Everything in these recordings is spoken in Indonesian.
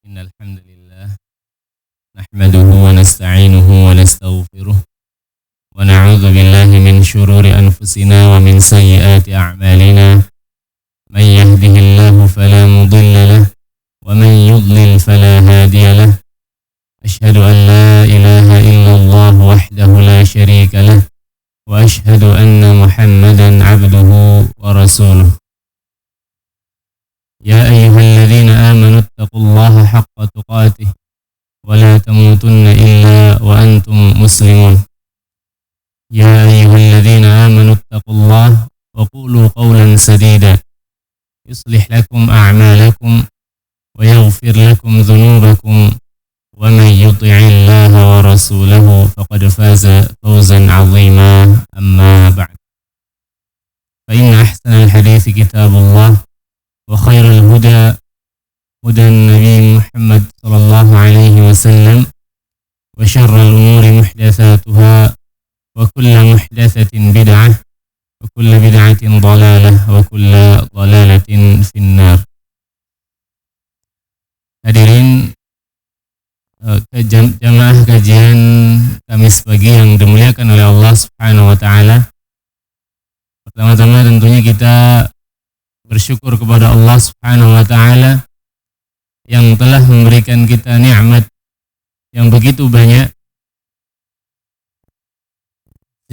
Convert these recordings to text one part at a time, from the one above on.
إن الحمد لله نحمده ونستعينه ونستغفره ونعوذ بالله من شرور أنفسنا ومن سيئات أعمالنا من يهده الله فلا مضل له ومن يضلل فلا هادي له أشهد أن لا إله إلا الله وحده لا شريك له وأشهد أن محمدا عبده ورسوله يا أيها الذين آمنوا اتقوا الله حق تقاته ولا تموتن إلا وأنتم مسلمون يا أيها الذين آمنوا اتقوا الله وقولوا قولا سديدا يصلح لكم أعمالكم ويغفر لكم ذنوبكم ومن يطع الله ورسوله فقد فاز فوزا عظيما أما بعد فإن أحسن الحديث كتاب الله وخير الهدى هدى النبي محمد صلى الله عليه وسلم وشر الأمور محدثاتها وكل محدثة بدعة وكل بدعة ضلالة وكل ضلالة في النار. Hadirin jamaah kajian Kamis pagi yang dimuliakan oleh Allah Subhanahu wa taala. Pertama-tama tentunya kita bersyukur kepada Allah Subhanahu wa taala yang telah memberikan kita nikmat yang begitu banyak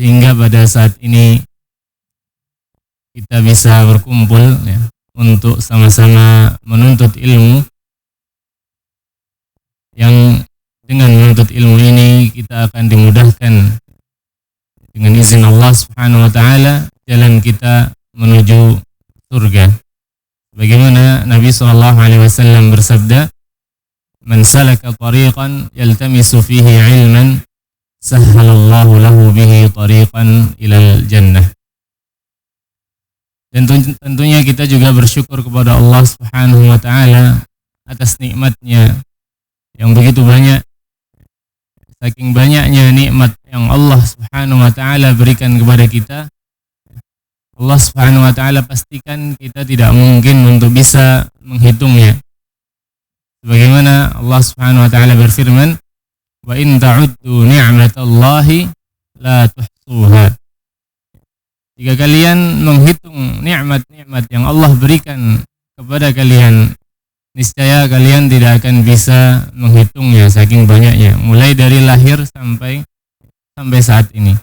sehingga pada saat ini kita bisa berkumpul ya, untuk sama-sama menuntut ilmu, yang dengan menuntut ilmu ini kita akan dimudahkan dengan izin Allah Subhanahu wa taala jalan kita menuju surga. Bagaimana Nabi SAW bersabda, "Man salaka tariqan yaltamisu fihi ilman, sahhalallahu lahu bihi tariqan ilal jannah." Dan tentunya kita juga bersyukur kepada Allah Subhanahu wa taala atas nikmatnya yang begitu banyak. Saking banyaknya nikmat yang Allah Subhanahu wa taala berikan kepada kita, Allah Subhanahu wa taala pastikan kita tidak mungkin untuk bisa menghitungnya. Sebagaimana Allah Subhanahu wa taala berfirman, "Wa in ta'uddu ni'matallahi la tuhsuha." Jika kalian menghitung nikmat-nikmat yang Allah berikan kepada kalian, niscaya kalian tidak akan bisa menghitungnya saking banyaknya, mulai dari lahir sampai saat ini.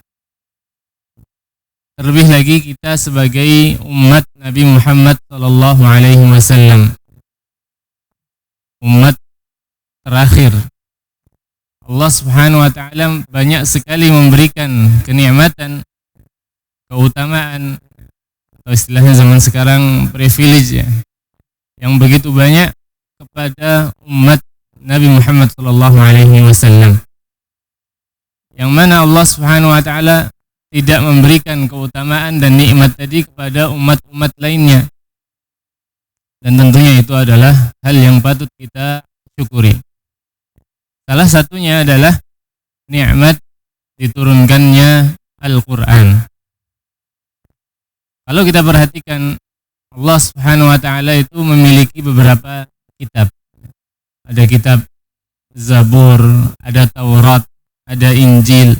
Terlebih lagi kita sebagai umat Nabi Muhammad sallallahu alaihi wasallam, umat terakhir. Allah Subhanahu wa taala banyak sekali memberikan kenikmatan, keutamaan, atau istilahnya zaman sekarang privilege ya, yang begitu banyak kepada umat Nabi Muhammad sallallahu alaihi wasallam. Yang mana Allah Subhanahu wa taala tidak memberikan keutamaan dan nikmat tadi kepada umat-umat lainnya. Dan tentunya itu adalah hal yang patut kita syukuri. Salah satunya adalah nikmat diturunkannya Al-Quran. Kalau kita perhatikan, Allah Subhanahu wa taala itu memiliki beberapa kitab. Ada kitab Zabur, ada Taurat, ada Injil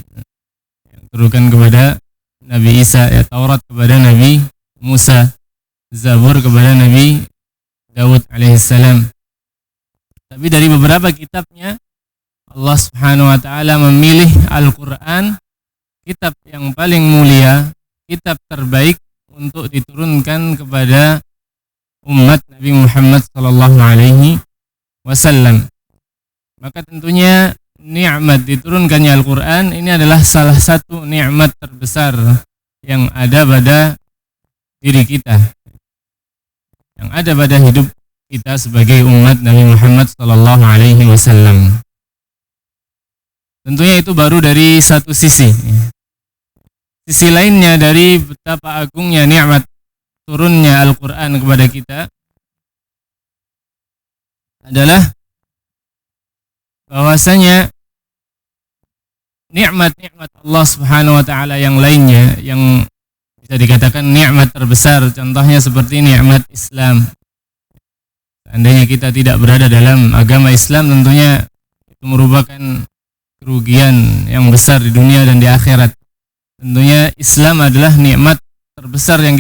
yang turunkan kepada Nabi Isa, ya, Taurat kepada Nabi Musa, Zabur kepada Nabi Daud alaihissalam. Tapi dari beberapa kitabnya, Allah Subhanahu wa taala memilih Al-Quran, kitab yang paling mulia, kitab terbaik untuk diturunkan kepada umat Nabi Muhammad sallallahu alaihi wasallam. Maka tentunya nikmat diturunkannya Al-Quran ini adalah salah satu nikmat terbesar yang ada pada diri kita, yang ada pada hidup kita sebagai umat Nabi Muhammad sallallahu alaihi wasallam. Tentunya itu baru dari satu sisi. Sisi lainnya dari betapa agungnya nikmat turunnya Al-Quran kepada kita adalah bahwasanya nikmat-nikmat Allah Subhanahu wa taala yang lainnya yang bisa dikatakan nikmat terbesar, contohnya seperti nikmat Islam. Seandainya kita tidak berada dalam agama Islam, tentunya itu merupakan kerugian yang besar di dunia dan di akhirat. Tentunya Islam adalah nikmat terbesar yang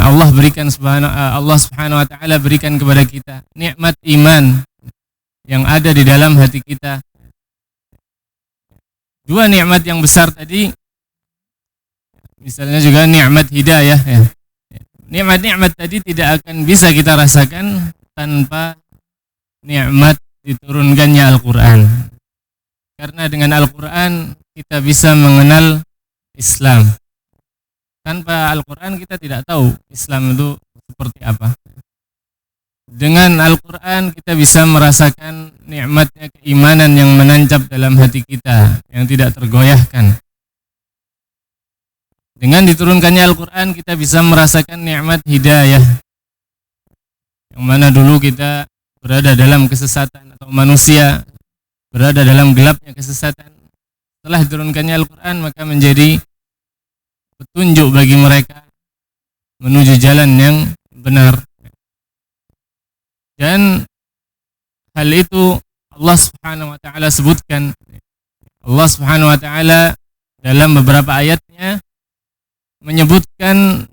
Allah berikan, Allah Subhanahu wa taala berikan kepada kita. Nikmat iman yang ada di dalam hati kita. Dua nikmat yang besar tadi, misalnya juga nikmat hidayah ya. Nikmat-nikmat tadi tidak akan bisa kita rasakan tanpa nikmat diturunkannya Al-Qur'an. Karena dengan Al-Qur'an kita bisa mengenal Islam. Tanpa Al-Qur'an kita tidak tahu Islam itu seperti apa. Dengan Al-Qur'an kita bisa merasakan nikmatnya keimanan yang menancap dalam hati kita, yang tidak tergoyahkan. Dengan diturunkannya Al-Qur'an kita bisa merasakan nikmat hidayah, yang mana dulu kita berada dalam kesesatan, atau manusia berada dalam gelapnya kesesatan. Setelah diturunkannya Al-Qur'an maka menjadi petunjuk bagi mereka menuju jalan yang benar. Dan hal itu Allah Subhanahu wa taala sebutkan. Allah Subhanahu wa taala dalam beberapa ayatnya menyebutkan,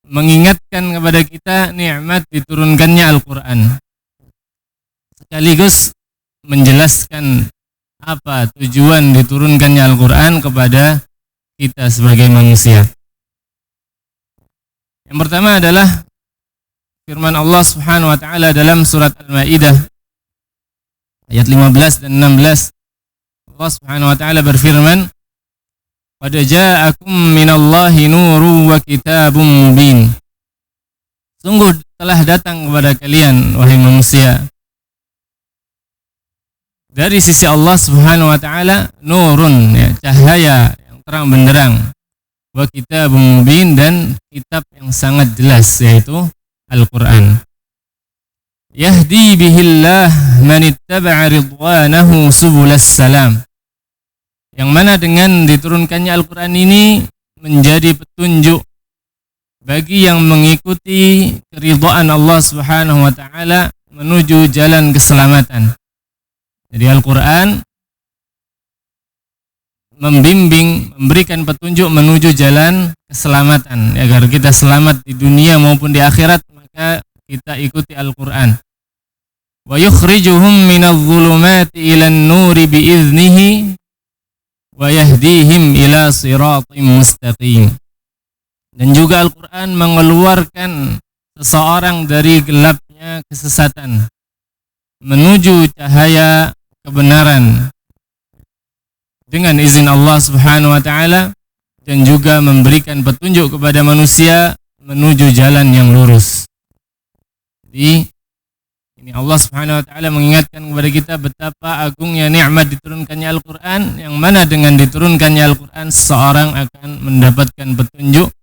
mengingatkan kepada kita nikmat diturunkannya Al-Qur'an, sekaligus menjelaskan apa tujuan diturunkannya Al-Qur'an kepada kita sebagai manusia. Yang pertama adalah firman Allah Subhanahu wa taala dalam surat Al-Maidah ayat 15 dan 16. Allah Subhanahu wa taala berfirman, "Qad ja'akum minallahi nurun wa kitabun mubin." Sungguh telah datang kepada kalian wahai manusia dari sisi Allah Subhanahu wa taala nurun, ya, cahaya yang terang benderang, wa kitabun mubin, dan kitab yang sangat jelas, yaitu Al-Qur'an. Yahdi bihillah man ittaba'a ridwanahu subulas salam. Yang mana dengan diturunkannya Al-Qur'an ini menjadi petunjuk bagi yang mengikuti keridhaan Allah Subhanahu wa taala menuju jalan keselamatan. Jadi Al-Qur'an membimbing, memberikan petunjuk menuju jalan keselamatan, agar kita selamat di dunia maupun di akhirat, maka kita ikuti Al-Qur'an. Wa yukhrijuhum minadh-dhulumati ilan nuri biiznihi wa yahdihim ila siratim mustaqim. Dan juga Al-Qur'an mengeluarkan seseorang dari gelapnya kesesatan menuju cahaya kebenaran dengan izin Allah Subhanahu wa taala, dan juga memberikan petunjuk kepada manusia menuju jalan yang lurus. Jadi ini Allah Subhanahu wa taala mengingatkan kepada kita betapa agungnya nikmat diturunkannya Al-Qur'an, yang mana dengan diturunkannya Al-Qur'an seseorang akan mendapatkan petunjuk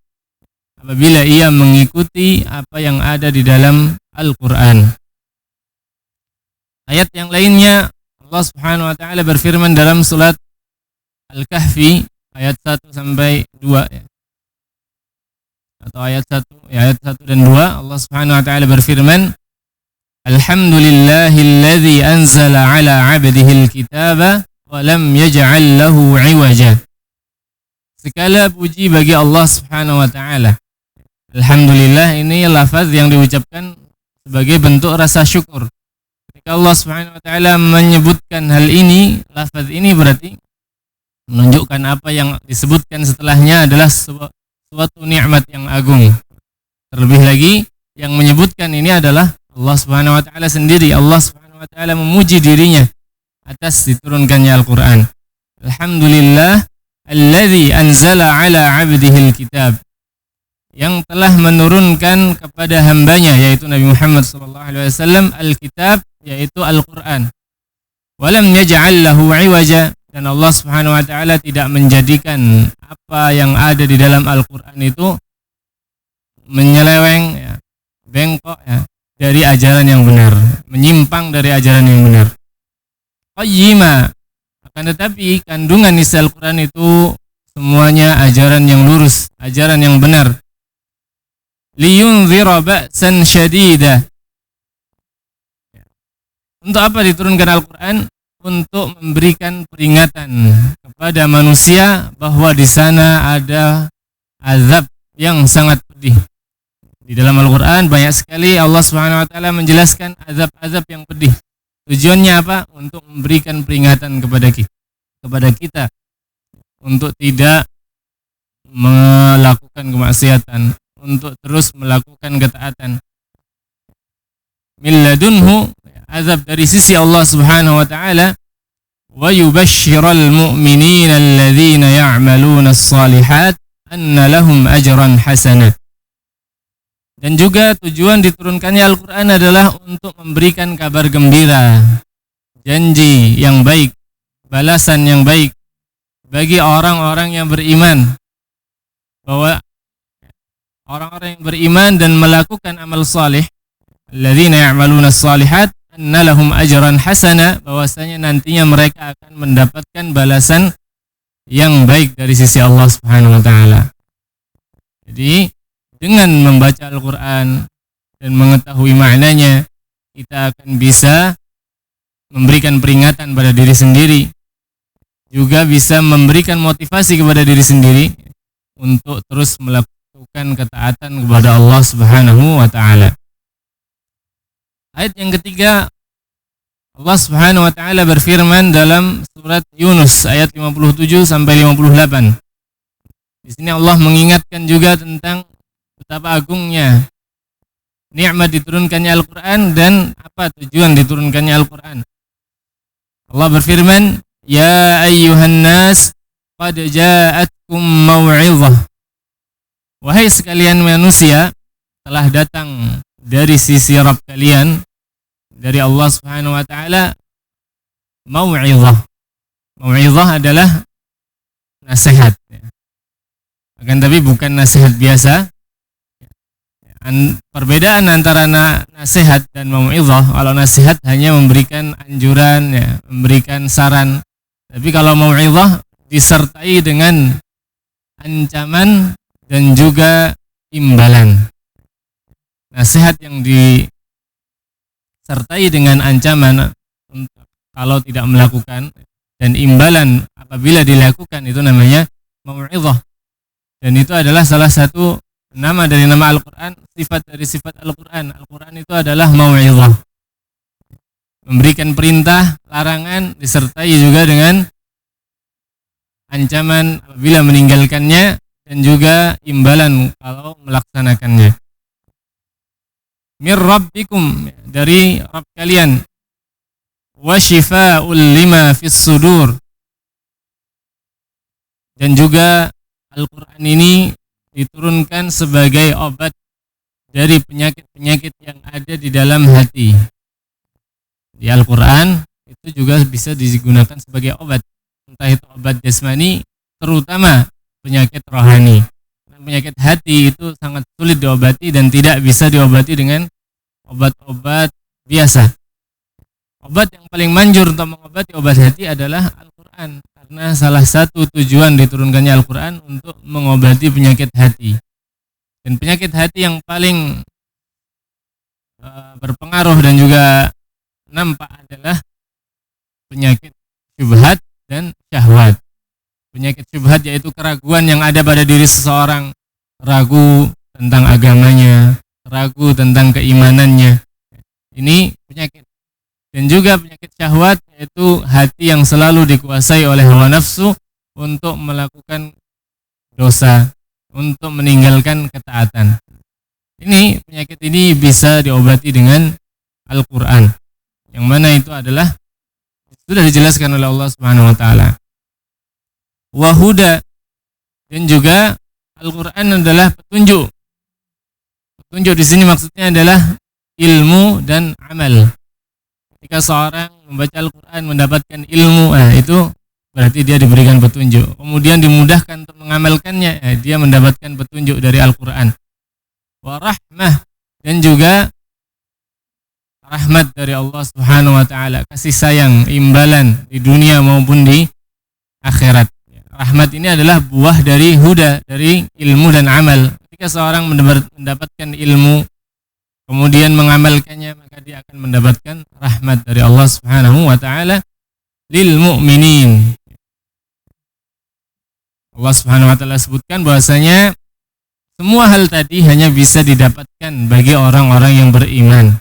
apabila ia mengikuti apa yang ada di dalam Al-Qur'an. Ayat yang lainnya Allah Subhanahu wa taala berfirman dalam surat Al-Kahfi ayat 1 sampai 2 ya. Atau ayat 1 dan 2, Allah Subhanahu wa taala berfirman, Alhamdulillahilladzi anzala ala 'abdihil kitaba wa lam yaj'al lahu 'iwaja. Segala puji bagi Allah Subhanahu wa taala. Alhamdulillah ini lafaz yang diucapkan sebagai bentuk rasa syukur. Ketika Allah Subhanahu wa taala menyebutkan hal ini, lafaz ini berarti menunjukkan apa yang disebutkan setelahnya adalah suatu nikmat yang agung. Terlebih lagi yang menyebutkan ini adalah Allah Subhanahu wa taala sendiri. Allah Subhanahu wa taala memuji dirinya atas diturunkannya Al-Qur'an. Alhamdulillah alladzi anzala ala 'abdihil kitab, yang telah menurunkan kepada hambanya yaitu Nabi Muhammad sallallahu alaihi wasallam al-kitab, yaitu Al-Qur'an. Walam yaj'al lahu 'iwaja, dan Allah Subhanahu wa taala tidak menjadikan apa yang ada di dalam Al-Qur'an itu menyeleweng ya, bengkok ya, dari ajaran yang benar, menyimpang dari ajaran yang benar. Qayyima, akan tetapi kandungan isi Al-Qur'an itu semuanya ajaran yang lurus, ajaran yang benar. liyunzira ba'san syadida. Untuk apa diturunkan Al-Qur'an? Untuk memberikan peringatan kepada manusia bahwa di sana ada azab yang sangat pedih. Di dalam Al-Qur'an banyak sekali Allah Subhanahu wa taala menjelaskan azab-azab yang pedih. Tujuannya apa? Untuk memberikan peringatan kepada kita untuk tidak melakukan kemaksiatan, untuk terus melakukan ketaatan. Min ladunhu, azab dari sisi Allah Subhanahu wa taala, wa yubashshiral mu'minina alladzina ya'maluna as-shalihat anna lahum ajran hasanah. Dan juga tujuan diturunkannya Al-Qur'an adalah untuk memberikan kabar gembira, janji yang baik, balasan yang baik bagi orang-orang yang beriman, bahwa orang-orang yang beriman dan melakukan amal saleh, alladzina ya'maluna as-shalihat anna lahum ajran hasana, bahwasanya nantinya mereka akan mendapatkan balasan yang baik dari sisi Allah Subhanahu wa taala. Jadi dengan membaca Al-Qur'an dan mengetahui maknanya, kita akan bisa memberikan peringatan pada diri sendiri, juga bisa memberikan motivasi kepada diri sendiri untuk terus melakukan ketaatan kepada Allah Subhanahu wa taala. Ayat yang ketiga, Allah Subhanahu wa taala berfirman dalam surat Yunus ayat 57 sampai 58. Di sini Allah mengingatkan juga tentang betapa agungnya nikmat diturunkannya Al-Qur'an dan apa tujuan diturunkannya Al-Qur'an. Allah berfirman, "Ya ayyuhan nas, qad ja'atkum mau'izah." Wahai sekalian manusia, telah datang dari sisi Rabb kalian, dari Allah Subhanahu wa taala, mau'izah. Mau'izah adalah nasihat. Akan tapi bukan nasihat biasa. Perbedaan antara nasihat dan mau'izah, kalau nasihat hanya memberikan anjuran, ya, memberikan saran. Tapi kalau mau'izah disertai dengan ancaman dan juga imbalan. Nasihat yang disertai dengan ancaman kalau tidak melakukan, dan imbalan apabila dilakukan, itu namanya mau'izah. Dan itu adalah salah satu nama dari nama Al-Qur'an, sifat dari sifat Al-Qur'an. Al-Qur'an itu adalah mau'izah, memberikan perintah, larangan, disertai juga dengan ancaman apabila meninggalkannya, dan juga imbalan kalau melaksanakannya. Mir rabbikum, dari Rabb kalian, wa shifaa'ul lima fis sudur, dan juga Al-Qur'an ini diturunkan sebagai obat dari penyakit-penyakit yang ada di dalam hati. Di Al-Qur'an itu juga bisa digunakan sebagai obat, entah itu obat jasmani, terutama penyakit rohani. Penyakit hati itu sangat sulit diobati dan tidak bisa diobati dengan obat-obat biasa. Obat yang paling manjur untuk mengobati obat hati adalah Al-Qur'an, karena salah satu tujuan diturunkannya Al-Qur'an untuk mengobati penyakit hati. Dan penyakit hati yang paling berpengaruh dan juga nampak adalah penyakit syubhat dan syahwat. Penyakit syubhat yaitu keraguan yang ada pada diri seseorang, ragu tentang agamanya, ragu tentang keimanannya. Ini penyakit. Dan juga penyakit syahwat yaitu hati yang selalu dikuasai oleh hawa nafsu untuk melakukan dosa, untuk meninggalkan ketaatan. Ini penyakit ini bisa diobati dengan Al-Qur'an, yang mana itu adalah sudah dijelaskan oleh Allah Subhanahu wa taala. Wa huda, dan juga Al-Qur'an adalah petunjuk. Petunjuk di sini maksudnya adalah ilmu dan amal. Ketika seorang membaca Al-Qur'an mendapatkan ilmu, itu berarti dia diberikan petunjuk. Kemudian dimudahkan untuk mengamalkannya, dia mendapatkan petunjuk dari Al-Qur'an. Wa rahmah, dan juga rahmat dari Allah Subhanahu wa taala, kasih sayang, imbalan di dunia maupun di akhirat. Rahmat ini adalah buah dari huda, dari ilmu dan amal. Ketika seorang mendapatkan ilmu kemudian mengamalkannya, maka dia akan mendapatkan rahmat dari Allah Subhanahu wa taala lil mu'minin. Allah Subhanahu wa taala sebutkan bahwasanya semua hal tadi hanya bisa didapatkan bagi orang-orang yang beriman.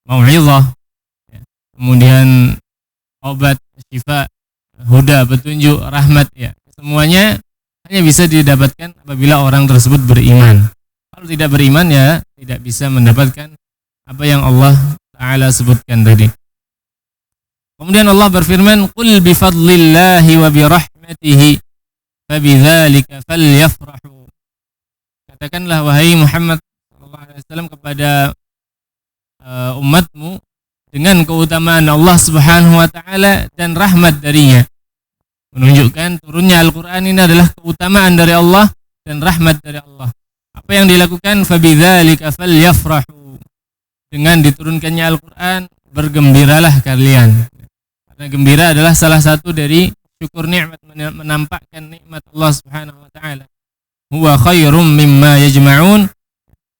Mau'izah, kemudian obat, syifa, huda, petunjuk, rahmat, ya. Semuanya hanya bisa didapatkan apabila orang tersebut beriman. Kalau tidak beriman, ya tidak bisa mendapatkan apa yang Allah Ta'ala sebutkan tadi. Kemudian Allah berfirman, "Qul bi fadlillahi wa bi rahmatihi fabidzalika falyafrahu." Katakanlah wahai Muhammad sallallahu alaihi wasallam kepada umatmu, dengan keutamaan Allah Subhanahu wa taala dan rahmat darinya. Menunjukkan turunnya Al-Qur'an ini adalah keutamaan dari Allah dan rahmat dari Allah. Apa yang dilakukan? Fabidzalika falyafrahu. Dengan diturunkannya Al-Qur'an, bergembiralah kalian. Karena gembira adalah salah satu dari syukur nikmat, menampakkan nikmat Allah Subhanahu wa taala. Huwa khairum mimma yajma'un.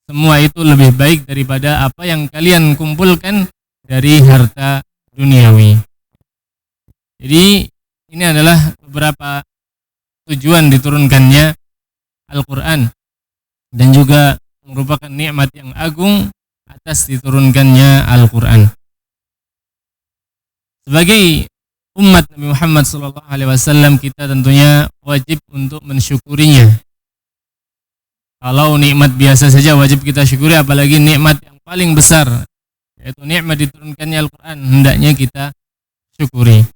Semua itu lebih baik daripada apa yang kalian kumpulkan dari harta duniawi. Jadi ini adalah beberapa tujuan diturunkannya Al-Quran dan juga merupakan nikmat yang agung atas diturunkannya Al-Quran. Sebagai umat Nabi Muhammad SAW, kita tentunya wajib untuk mensyukurinya. Kalau nikmat biasa saja wajib kita syukuri, apalagi nikmat yang paling besar, yaitu nikmat diturunkannya Al-Quran, hendaknya kita syukuri.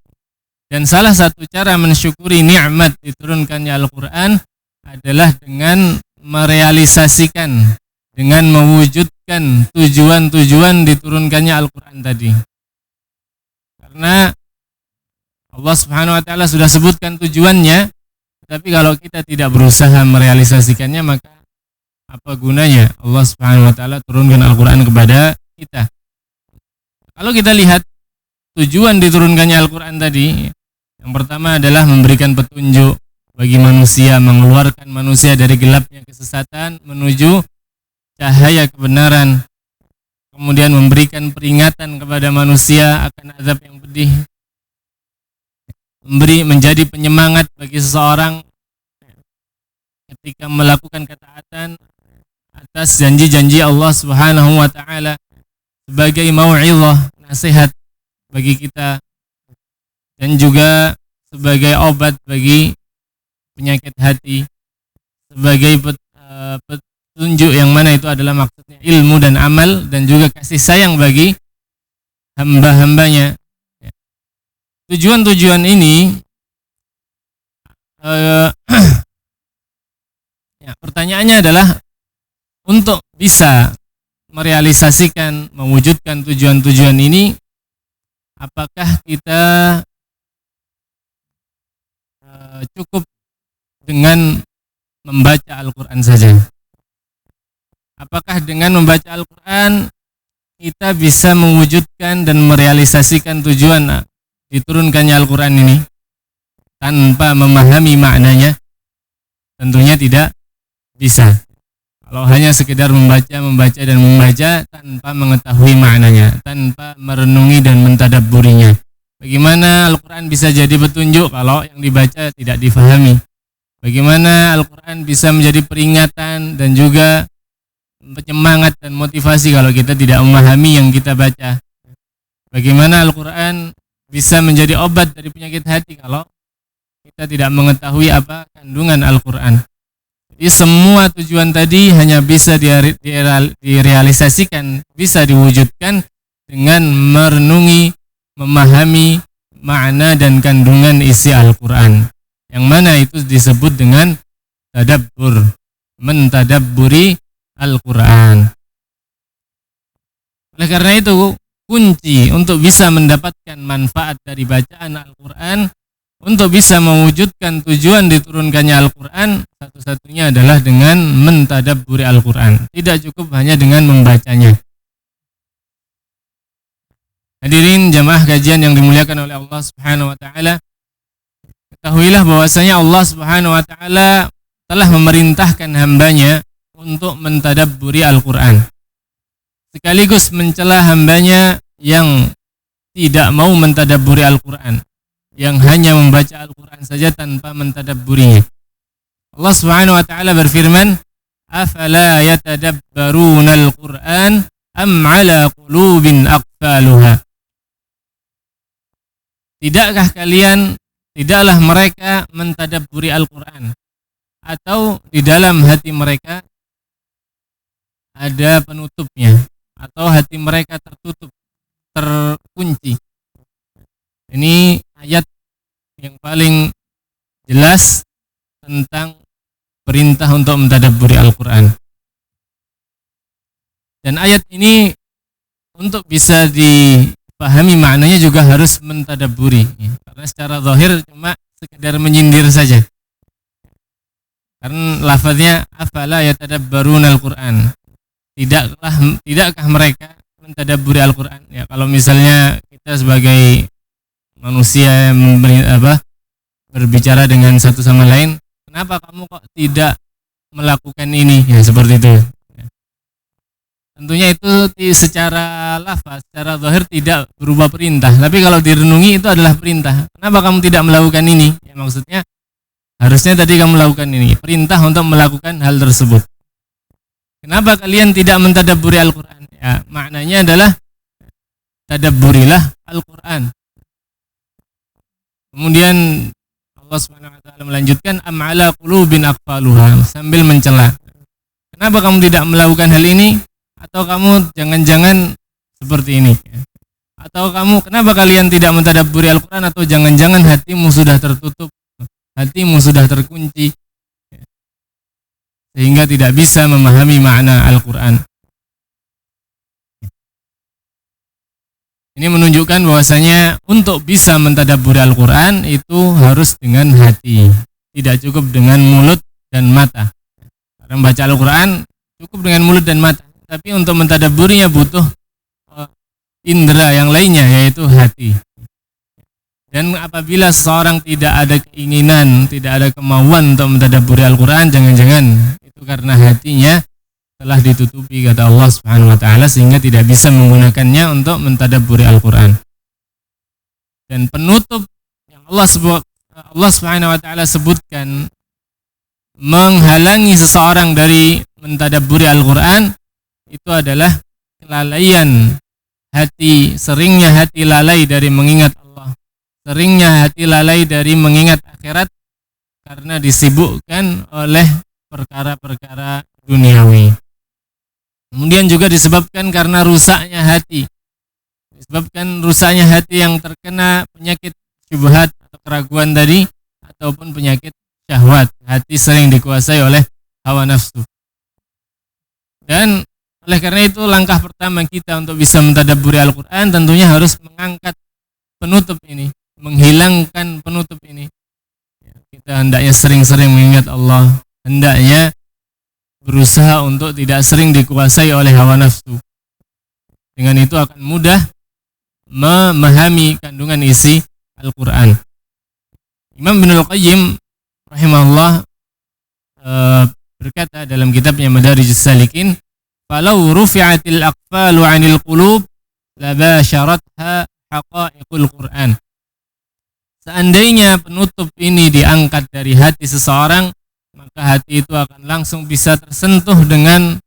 Dan salah satu cara mensyukuri nikmat diturunkannya Al-Quran adalah dengan merealisasikan, dengan mewujudkan tujuan-tujuan diturunkannya Al-Quran tadi. Karena Allah Subhanahu wa taala sudah sebutkan tujuannya, tapi kalau kita tidak berusaha merealisasikannya, maka apa gunanya Allah Subhanahu wa taala turunkan Al-Quran kepada kita? Kalau kita lihat tujuan diturunkannya Al-Quran tadi, yang pertama adalah memberikan petunjuk bagi manusia, mengeluarkan manusia dari gelapnya kesesatan menuju cahaya kebenaran. Kemudian memberikan peringatan kepada manusia akan azab yang pedih. Menjadi penyemangat bagi seseorang ketika melakukan ketaatan atas janji-janji Allah Subhanahu wa taala, sebagai mau'izah, nasihat bagi kita, dan juga sebagai obat bagi penyakit hati, sebagai petunjuk yang mana itu adalah maksudnya ilmu dan amal, dan juga kasih sayang bagi hamba-hambanya. Tujuan-tujuan ini pertanyaannya adalah, untuk bisa merealisasikan, mewujudkan tujuan-tujuan ini, apakah kita cukup dengan membaca Al-Quran saja? Apakah dengan membaca Al-Quran kita bisa mewujudkan dan merealisasikan tujuan diturunkannya Al-Quran ini tanpa memahami maknanya? Tentunya tidak bisa. Kalau hanya sekedar membaca dan membaca tanpa mengetahui maknanya, tanpa merenungi dan mentadabburinya, bagaimana Al-Quran bisa jadi petunjuk kalau yang dibaca tidak difahami? Bagaimana Al-Quran bisa menjadi peringatan dan juga penyemangat dan motivasi kalau kita tidak memahami yang kita baca? Bagaimana Al-Quran bisa menjadi obat dari penyakit hati kalau kita tidak mengetahui apa kandungan Al-Quran? Jadi semua tujuan tadi hanya bisa direalisasikan, bisa diwujudkan dengan merenungi, memahami makna dan kandungan isi Al-Quran, yang mana itu disebut dengan tadabbur, mentadabburi Al-Quran. Oleh karena itu, kunci untuk bisa mendapatkan manfaat dari bacaan Al-Quran, untuk bisa mewujudkan tujuan diturunkannya Al-Quran, satu-satunya adalah dengan mentadabburi Al-Quran. Tidak cukup hanya dengan membacanya. Hadirin jamaah kajian yang dimuliakan oleh Allah Subhanahu wa taala, ketahuilah bahwasanya Allah Subhanahu wa taala telah memerintahkan hambanya untuk mentadabburi Al-Quran, sekaligus mencela hambanya yang tidak mau mentadabburi Al-Quran, yang hanya membaca Al-Quran saja tanpa mentadabburinya. Allah Subhanahu wa taala berfirman, "Afala yatadabbaruna al-Qur'an am 'ala qulubin aqfaluha?" Tidaklah mereka mentadabburi Al-Quran, atau di dalam hati mereka ada penutupnya, atau hati mereka tertutup, terkunci. Ini ayat yang paling jelas tentang perintah untuk mentadabburi Al-Quran. Dan ayat ini untuk bisa dipahami maknanya juga harus mentadabburi, karena secara zahir cuma sekedar menyindir saja. Karena lafaznya afala yatadabbaruna Al-Quran, tidakkah mereka mentadabburi Al-Quran? Ya, kalau misalnya kita sebagai manusia yang berbicara dengan satu sama lain, kenapa kamu kok tidak melakukan ini? Ya, seperti itu. Tentunya itu secara lafaz, secara zahir tidak berupa perintah, tapi kalau direnungi itu adalah perintah. Kenapa kamu tidak melakukan ini? Ya, maksudnya harusnya tadi kamu melakukan ini, perintah untuk melakukan hal tersebut. Kenapa kalian tidak mentadabburi Al-Quran? Ya, maknanya adalah tadabburilah Al-Quran. Kemudian Allah Subhanahu wa taala melanjutkan, am 'ala qulubin aqfaluha, sambil mencela. Kenapa kamu tidak melakukan hal ini? Atau kamu jangan-jangan seperti ini? Atau kenapa kalian tidak mentadabburi Al-Quran? Atau jangan-jangan hatimu sudah tertutup, hatimu sudah terkunci, sehingga tidak bisa memahami makna Al-Quran. Ini menunjukkan bahwasanya untuk bisa mentadabburi Al-Quran itu harus dengan hati, tidak cukup dengan mulut dan mata. Karena membaca Al-Quran cukup dengan mulut dan mata, tapi untuk mentadabburinya butuh indera yang lainnya, yaitu hati. Dan apabila seseorang tidak ada keinginan, tidak ada kemauan untuk mentadabburi Al-Quran, jangan-jangan itu karena hatinya telah ditutupi, kata Allah Subhanahu wa taala, sehingga tidak bisa menggunakannya untuk mentadabburi Al-Quran. Dan penutup yang Allah Subhanahu wa taala sebutkan menghalangi seseorang dari mentadabburi Al-Quran itu adalah kelalaian hati, seringnya hati lalai dari mengingat Allah, seringnya hati lalai dari mengingat akhirat karena disibukkan oleh perkara-perkara duniawi. Kemudian juga disebabkan karena rusaknya hati, disebabkan rusaknya hati yang terkena penyakit syubhat atau keraguan tadi, ataupun penyakit syahwat. Hati sering dikuasai oleh hawa nafsu. Dan oleh karena itu langkah pertama kita untuk bisa mentadabburi Al-Quran tentunya harus mengangkat penutup ini, menghilangkan penutup ini. Kita hendaknya sering-sering mengingat Allah, hendaknya berusaha untuk tidak sering dikuasai oleh hawa nafsu. Dengan itu akan mudah memahami kandungan isi Al-Quran. Imam Ibnul Qayyim rahimahullah berkata dalam kitabnya Madarijus Salikin, "Falau rufi'atil aqfalu 'anil qulub labasharatha haqa'iqul Qur'an." Seandainya penutup ini diangkat dari hati seseorang, maka hati itu akan langsung bisa tersentuh dengan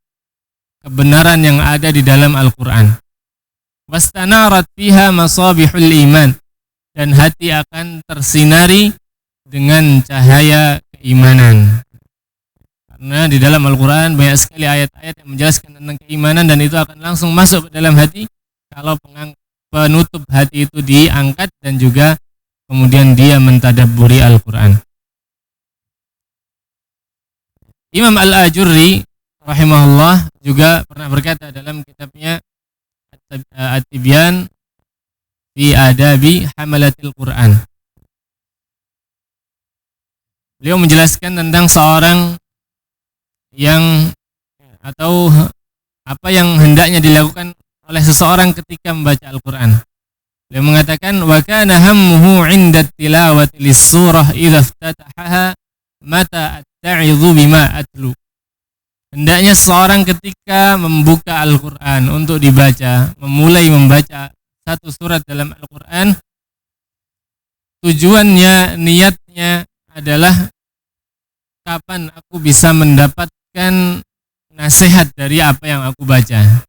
kebenaran yang ada di dalam Al-Quran. Wastanarat fiha masabihul iman, dan hati akan tersinari dengan cahaya keimanan. Karena di dalam Al-Quran banyak sekali ayat-ayat yang menjelaskan tentang keimanan, dan itu akan langsung masuk ke dalam hati kalau penutup hati itu diangkat dan juga kemudian dia mentadabburi Al-Quran. Imam Al-Ajurri rahimahullah juga pernah berkata dalam kitabnya At-Tibyan fi Adabi Hamalatil Quran. Beliau menjelaskan tentang seorang yang atau apa yang hendaknya dilakukan oleh seseorang ketika membaca Al-Quran. Beliau mengatakan, wa kana hammuhu 'inda tilawati lis-surah idza iftatahaha mata atta'izu bima atlu. Hendaknya seorang ketika membuka Al-Quran untuk dibaca, memulai membaca satu surat dalam Al-Quran, tujuannya, niatnya adalah kapan aku bisa mendapatkan nasihat dari apa yang aku baca.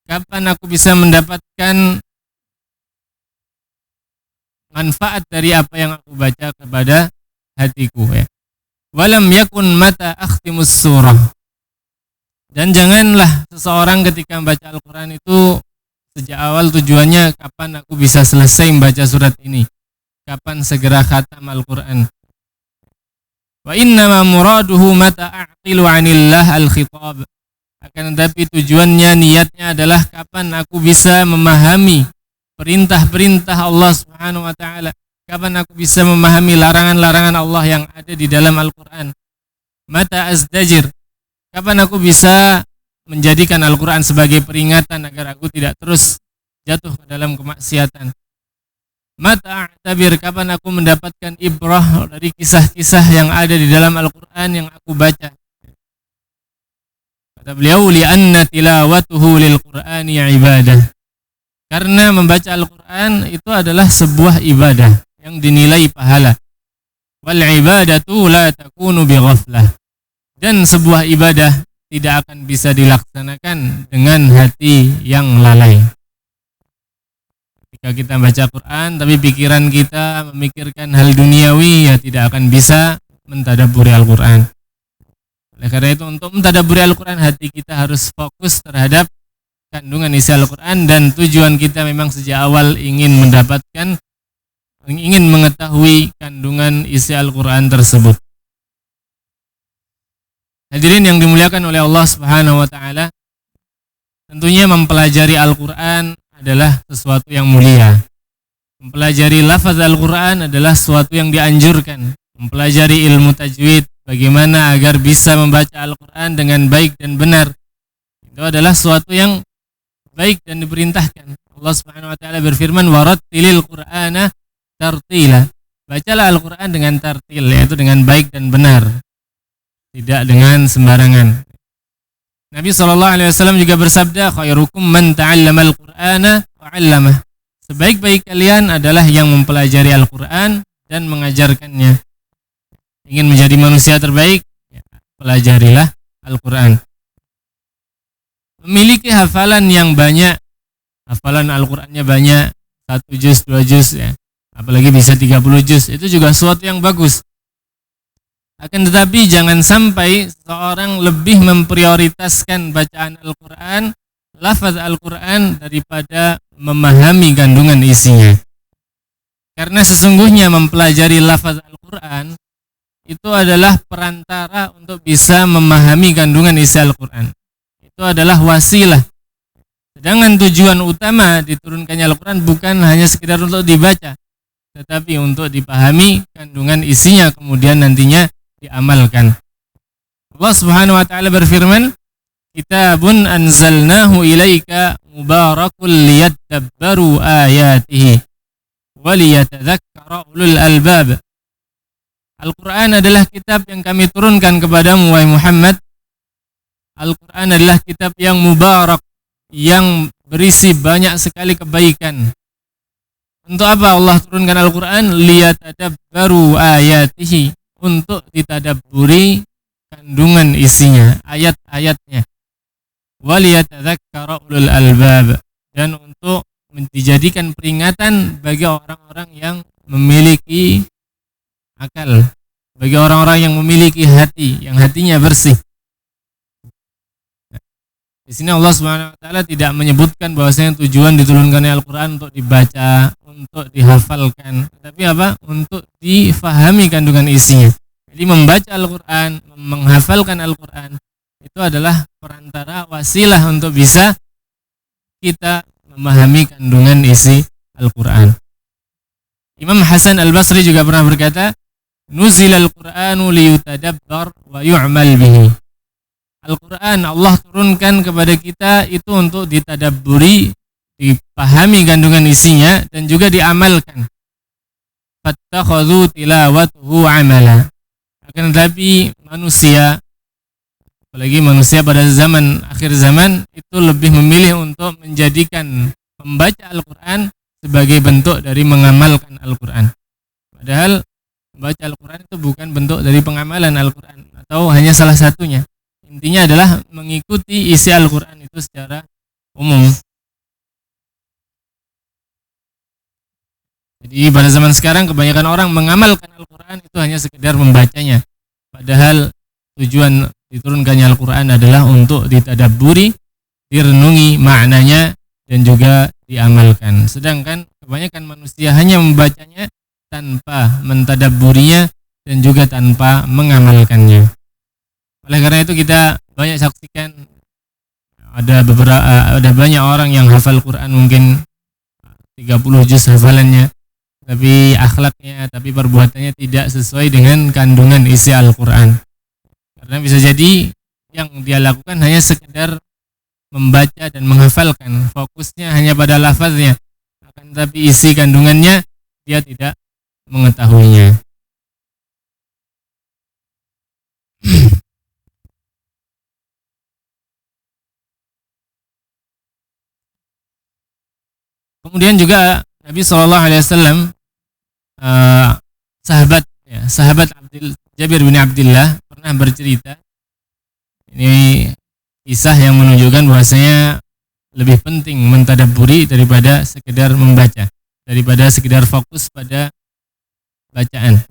Kapan aku bisa mendapatkan manfaat dari apa yang aku baca kepada hatiku, ya. Walam yakun mata akhtimus surah. Dan janganlah seseorang ketika membaca Al-Quran itu sejak awal tujuannya kapan aku bisa selesai membaca surat ini, kapan segera khatam Al-Quran. Wa innama muraduhu mata a'qilu 'anillah al-khitab. Akan tetapi tujuannya, niatnya adalah kapan aku bisa memahami perintah-perintah Allah Subhanahu wa taala, kapan aku bisa memahami larangan-larangan Allah yang ada di dalam Al-Quran. Mata azdajir, kapan aku bisa menjadikan Al-Quran sebagai peringatan agar aku tidak terus jatuh ke dalam kemaksiatan. Mata a'tabir, kapan aku mendapatkan ibrah dari kisah-kisah yang ada di dalam Al-Quran yang aku baca. Kata beliau, li'anna tilawatuhu lil-Qur'ani ibadah. Karena membaca Al-Quran itu adalah sebuah ibadah yang dinilai pahala. Wal ibadatu la takunu bi ghaflah. Dan sebuah ibadah tidak akan bisa dilaksanakan dengan hati yang lalai. Ketika kita baca Quran tapi pikiran kita memikirkan hal duniawi, ya tidak akan bisa mentadabburi Al-Quran. Oleh karena itu, untuk mentadabburi Al-Quran, hati kita harus fokus terhadap kandungan isi Al-Quran, dan tujuan kita memang sejak awal ingin mengetahui kandungan isi Al-Quran tersebut. Hadirin yang dimuliakan oleh Allah Subhanahu wa taala, tentunya mempelajari Al-Quran adalah sesuatu yang mulia. Mempelajari lafaz Al-Quran adalah sesuatu yang dianjurkan. Mempelajari ilmu tajwid, bagaimana agar bisa membaca Al-Quran dengan baik dan benar, itu adalah sesuatu yang baik dan diperintahkan. Allah Subhanahu wa taala berfirman, warattilil Qur'ana tartila. Bacalah Al-Quran dengan tartil, yaitu dengan baik dan benar, tidak dengan sembarangan. Nabi SAW juga bersabda, khairukum man ta'allama al-Qur'ana wa 'allamah. Sebaik-baik kalian adalah yang mempelajari Al-Quran dan mengajarkannya. Ingin menjadi manusia terbaik, ya, pelajarilah Al-Quran. Memiliki hafalan yang banyak, hafalan Al-Qurannya banyak, 1 juz, 2 juz, ya, apalagi bisa 30 juz, itu juga sesuatu yang bagus. Akan tetapi jangan sampai seorang lebih memprioritaskan bacaan Al-Quran, lafaz Al-Quran, daripada memahami kandungan isinya. Karena sesungguhnya mempelajari lafaz Al-Quran itu adalah perantara untuk bisa memahami kandungan isi Al-Quran. Itu adalah wasilah. Sedangkan tujuan utama diturunkannya Al-Quran bukan hanya sekedar untuk dibaca, tetapi untuk dipahami kandungan isinya, kemudian nantinya diamalkan. Allah Subhanahu wa taala berfirman, kitabun anzalnahu ilaika mubarakul liyadabbaru ayatihi wa liyatadzakkara ulul albab. Al-Quran adalah kitab yang kami turunkan kepadamu, wahai Muhammad. Al-Quran adalah kitab yang mubarak, yang berisi banyak sekali kebaikan. Untuk apa Allah turunkan Al-Quran? Liyatadabbaru ayatihi, untuk ditadabburi kandungan isinya, ayat-ayatnya. Waliyatadzakkara ulul albab, dan untuk dijadikan peringatan bagi orang-orang yang memiliki akal, bagi orang-orang yang memiliki hati, yang hatinya bersih. Di sini Allah Subhanahu wa taala tidak menyebutkan bahwasanya tujuan diturunkannya Al-Quran untuk dibaca, untuk dihafalkan, tapi apa? Untuk difahami kandungan isinya. Jadi membaca Al-Quran, menghafalkan Al-Quran itu adalah perantara, wasilah untuk bisa kita memahami kandungan isi Al-Quran. Imam Hasan Al-Basri juga pernah berkata, nuzilal Qur'anu liyutadabbar wa yu'mal bihi. Al-Quran Allah turunkan kepada kita itu untuk ditadabburi, dipahami kandungan isinya, dan juga diamalkan. Fattakhadhu tilawatuhu amala. Akan tetapi manusia, apalagi manusia pada zaman akhir zaman, itu lebih memilih untuk menjadikan membaca Al-Quran sebagai bentuk dari mengamalkan Al-Quran. Padahal membaca Al-Quran itu bukan bentuk dari pengamalan Al-Quran, atau hanya salah satunya. Intinya adalah mengikuti isi Al-Quran itu secara umum. Jadi pada zaman sekarang kebanyakan orang mengamalkan Al-Quran itu hanya sekedar membacanya. Padahal tujuan diturunkannya Al-Quran adalah untuk ditadabburi, direnungi maknanya, dan juga diamalkan. Sedangkan kebanyakan manusia hanya membacanya tanpa mentadabburinya dan juga tanpa mengamalkannya. Oleh karena itu kita banyak saksikan ada banyak orang yang hafal Quran mungkin 30 juz hafalannya, tapi akhlaknya, tapi perbuatannya tidak sesuai dengan kandungan isi Al-Quran. Karena bisa jadi yang dia lakukan hanya sekedar membaca dan menghafalkan, fokusnya hanya pada lafaznya, akan tetapi isi kandungannya dia tidak mengetahuinya. Kemudian juga Nabi SAW, sahabat Jabir bin Abdullah pernah bercerita. Ini kisah yang menunjukkan bahwasanya lebih penting mentadabburi daripada sekedar membaca, daripada sekedar fokus pada bacaan.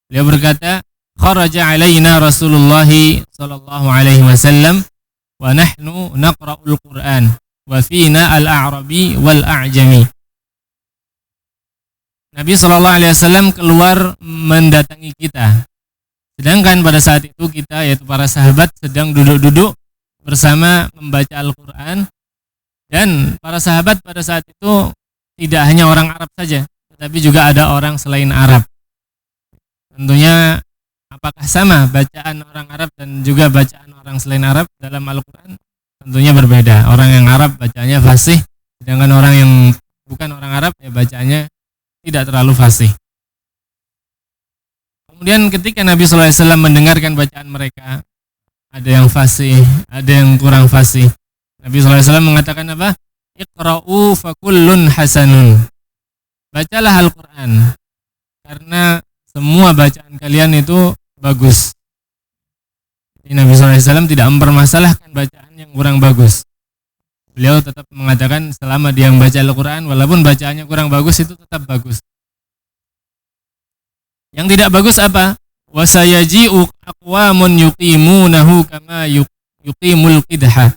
Beliau berkata, kharaja alaina Rasulullah sallallahu alaihi wasallam wa nahnu naqra'ul Qur'an wa fina al-a'rabi wal a'jami. Nabi sallallahu alaihi wasallam keluar mendatangi kita. Sedangkan pada saat itu kita, yaitu para sahabat, sedang duduk-duduk bersama membaca Al-Quran. Dan para sahabat pada saat itu tidak hanya orang Arab saja, tetapi juga ada orang selain Arab. Tentunya apakah sama bacaan orang Arab dan juga bacaan orang selain Arab dalam Al-Quran? Tentunya berbeda. Orang yang Arab bacaannya fasih, sedangkan orang yang bukan orang Arab ya bacaannya tidak terlalu fasih. Kemudian ketika Nabi SAW mendengarkan bacaan mereka, ada yang fasih, ada yang kurang fasih, Nabi SAW mengatakan apa? Iqra'u fakullun hasanun. Bacalah Al-Quran, karena semua bacaan kalian itu bagus. Jadi Nabi SAW tidak mempermasalahkan bacaan yang kurang bagus. Beliau tetap mengatakan selama dia membaca Al-Quran, walaupun bacaannya kurang bagus, itu tetap bagus. Yang tidak bagus apa? Wasayaji'u aqwamun yuqimunahu kama yuqimul qidha.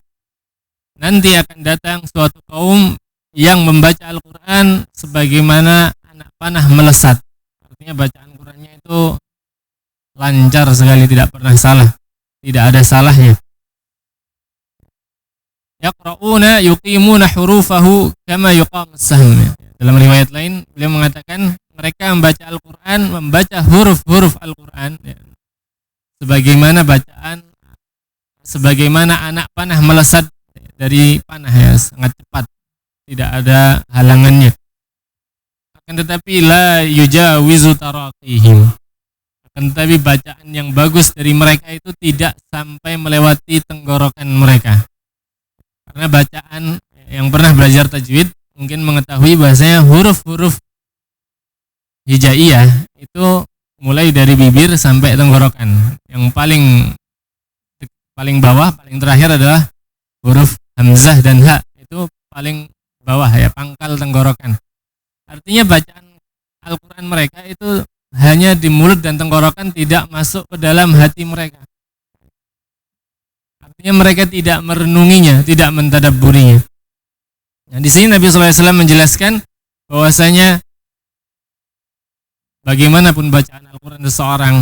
Nanti akan datang suatu kaum yang membaca Al-Quran sebagaimana anak panah melesat. Artinya bacaan Qurannya itu lancar sekali, tidak pernah salah, tidak ada salahnya. Yaqra'una yuqimuna hurufahu kama yuqamus sahm. Dalam riwayat lain beliau mengatakan mereka membaca Al-Quran, membaca huruf-huruf Al-Quran ya, sebagaimana anak panah melesat dari panah ya, sangat cepat, tidak ada halangannya. Akan tetapi la yujawizu taraqihim. Akan tetapi bacaan yang bagus dari mereka itu tidak sampai melewati tenggorokan mereka. Karena bacaan yang pernah belajar tajwid mungkin mengetahui bahasanya huruf-huruf hijaiyah itu mulai dari bibir sampai tenggorokan. Yang paling bawah, paling terakhir adalah huruf hamzah dan ha, itu paling bawah ya, pangkal tenggorokan. Artinya bacaan Al-Quran mereka itu hanya di mulut dan tenggorokan, tidak masuk ke dalam hati mereka. Artinya mereka tidak merenunginya, tidak mentadabburinya. Nah, di sini Nabi SAW menjelaskan bahwasanya bagaimanapun bacaan Al-Quran seseorang,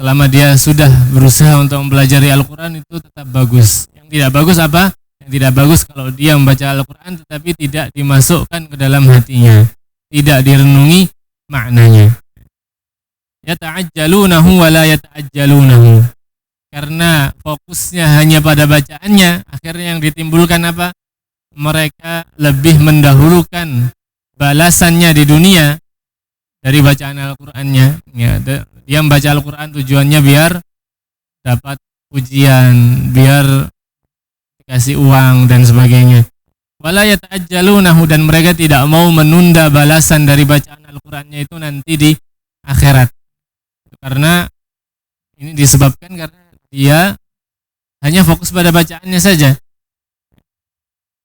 selama dia sudah berusaha untuk mempelajari Al-Quran, itu tetap bagus. Yang tidak bagus apa? Yang tidak bagus kalau dia membaca Al-Quran tetapi tidak dimasukkan ke dalam hatinya, tidak direnungi maknanya. Yata'ajjalunahu wa la yata'ajjalunahu. Karena fokusnya hanya pada bacaannya, akhirnya yang ditimbulkan apa? Mereka lebih mendahulukan balasannya di dunia dari bacaan Al-Qur'annya ya, Dia membaca Al-Quran tujuannya biar dapat pujian, biar dikasih uang dan sebagainya. Wala yata'ajjalunahu, dan mereka tidak mau menunda balasan dari bacaan Al-Qur'annya itu nanti di akhirat. Karena ini disebabkan karena dia hanya fokus pada bacaannya saja,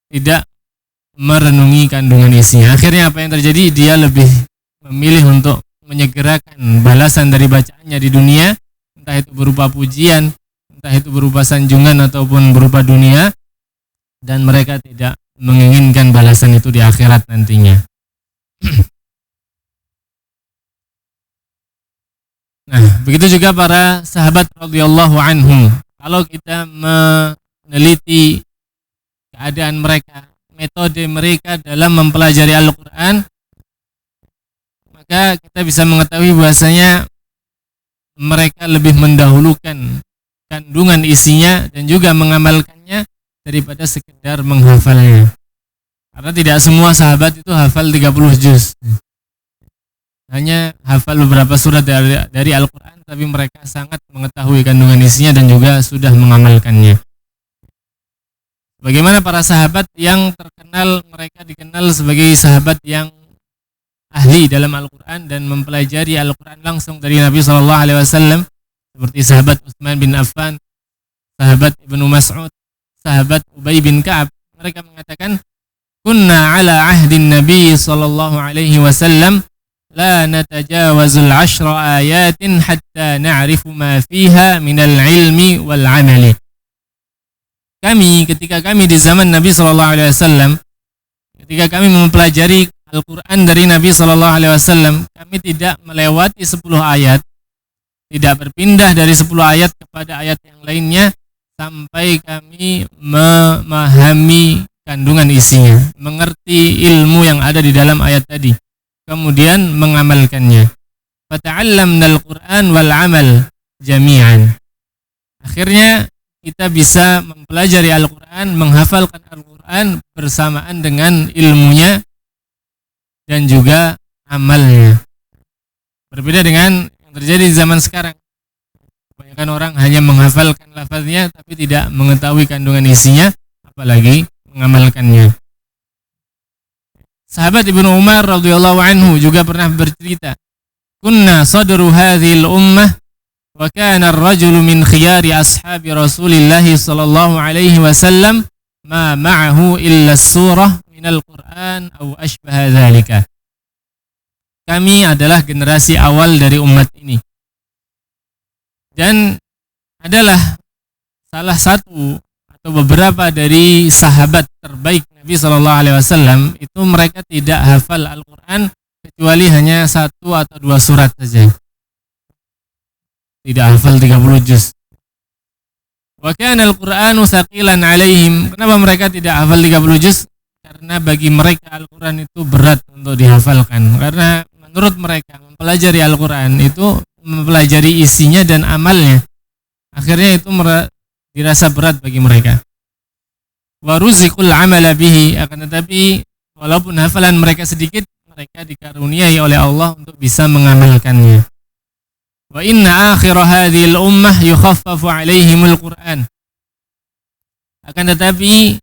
tidak merenungi kandungan isinya. Akhirnya apa yang terjadi? Dia lebih memilih untuk menyegerakan balasan dari bacaannya di dunia, entah itu berupa pujian, entah itu berupa sanjungan ataupun berupa dunia, dan mereka tidak menginginkan balasan itu di akhirat nantinya. Nah, begitu juga para sahabat radhiyallahu anhum. Kalau kita meneliti keadaan mereka, metode mereka dalam mempelajari Al-Quran, maka kita bisa mengetahui bahwasanya mereka lebih mendahulukan kandungan isinya dan juga mengamalkannya daripada sekedar menghafalnya. Karena tidak semua sahabat itu hafal 30 juz. Hanya hafal beberapa surat dari Al-Quran, tapi mereka sangat mengetahui kandungan isinya dan juga sudah mengamalkannya. Bagaimana para sahabat yang terkenal, mereka dikenal sebagai sahabat yang ahli dalam Al-Quran dan mempelajari Al-Quran langsung dari Nabi SAW, seperti sahabat Utsman bin Affan, sahabat Ibnu Mas'ud, sahabat Ubay bin Ka'ab. Mereka mengatakan, kunna ala ahdin Nabi SAW la natajawazul 10 ayatin hatta na'rifu ma fiha minal ilmi wal amali. Ketika kami di zaman Nabi SAW, ketika kami mempelajari Al-Quran dari Nabi SAW, kami tidak melewati 10 ayat, tidak berpindah dari 10 ayat kepada ayat yang lainnya sampai kami memahami kandungan isinya, mengerti ilmu yang ada di dalam ayat tadi, kemudian mengamalkannya. Fata'allamna al-Quran wal amal jami'an. Akhirnya kita bisa mempelajari Al-Quran, menghafalkan Al-Quran bersamaan dengan ilmunya dan juga amalnya. Berbeda dengan yang terjadi di zaman sekarang. Kebanyakan orang hanya menghafalkan lafaznya tapi tidak mengetahui kandungan isinya, apalagi mengamalkannya. Sahabat Ibnu Umar radhiyallahu anhu juga pernah bercerita, kunna sadru hadhil ummah wa kana ar-rajulu min khiyari ashabi Rasulillah sallallahu alaihi wasallam ma ma'ahu illa surah minal Qur'an aw ashbaha dzalika. Kami adalah generasi awal dari umat ini. Dan adalah salah satu atau beberapa dari sahabat terbaik Nabi SAW itu mereka tidak hafal Al-Quran kecuali hanya 1 atau 2 surat saja. Tidak hafal 30 juz. Wa kana al-Qur'anu tsaqilan 'alaihim. Kenapa mereka tidak hafal 30 juz? Karena bagi mereka Al-Quran itu berat untuk dihafalkan. Karena menurut mereka mempelajari Al-Quran itu mempelajari isinya dan amalnya. Akhirnya itu dirasa berat bagi mereka. Wa ruziqul amala bihi, akan tetapi walaupun hafalan mereka sedikit, mereka dikaruniai oleh Allah untuk bisa mengamalkannya. Wa inna akhira hadhil ummah yukhaffafu alaihimul Qur'an. Akan tetapi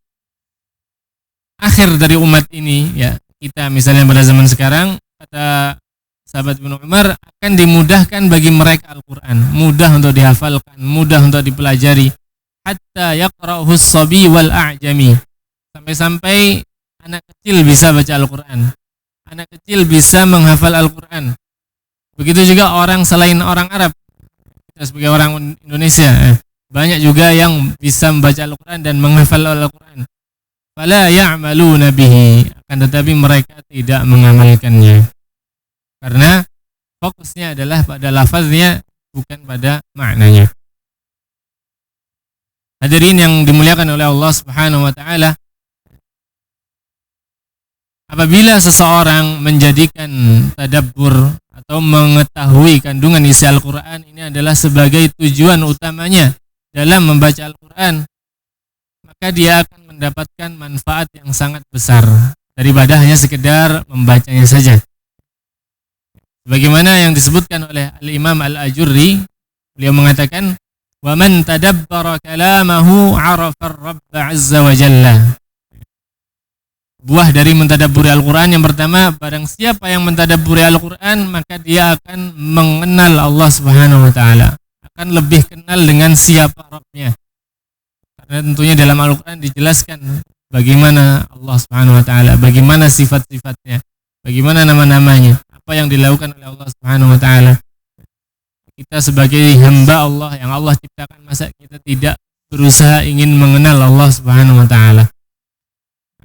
akhir dari umat ini, ya, kita misalnya pada zaman sekarang, kata sahabat Ibnu Umar, akan dimudahkan bagi mereka Al-Quran, mudah untuk dihafalkan, mudah untuk dipelajari, hatta yaqra'uhu as-sabi wal a'jami, sampai-sampai anak kecil bisa baca Al-Quran, anak kecil bisa menghafal Al-Quran. Begitu juga orang selain orang Arab, kita sebagai orang Indonesia, banyak juga yang bisa membaca Al-Quran dan menghafal Al-Quran. Fala ya'maluna bihi, akan tetapi mereka tidak mengamalkannya. Karena fokusnya adalah pada lafaznya, bukan pada maknanya. Hadirin yang dimuliakan oleh Allah Subhanahu wa taala, apabila seseorang menjadikan tadabbur atau mengetahui kandungan isi Al-Quran ini adalah sebagai tujuan utamanya dalam membaca Al-Quran, maka dia akan mendapatkan manfaat yang sangat besar daripada hanya sekedar membacanya saja. Bagaimana yang disebutkan oleh Al-Imam Al-Ajurri, beliau mengatakan, "Wa man tadabbara kalamahu 'arafa ar-Rabb 'azza wa jalla." Buah dari mentadabburi Al-Qur'an yang pertama, barang siapa yang mentadabburi Al-Qur'an, maka dia akan mengenal Allah Subhanahu wa taala, akan lebih kenal dengan siapa Rabb-nya. Karena tentunya dalam Al-Qur'an dijelaskan bagaimana Allah Subhanahu wa taala, bagaimana sifat-sifatnya, bagaimana nama-namanya, apa yang dilakukan oleh Allah Subhanahu wa taala. Kita sebagai hamba Allah yang Allah ciptakan, masa kita tidak berusaha ingin mengenal Allah Subhanahu wa taala?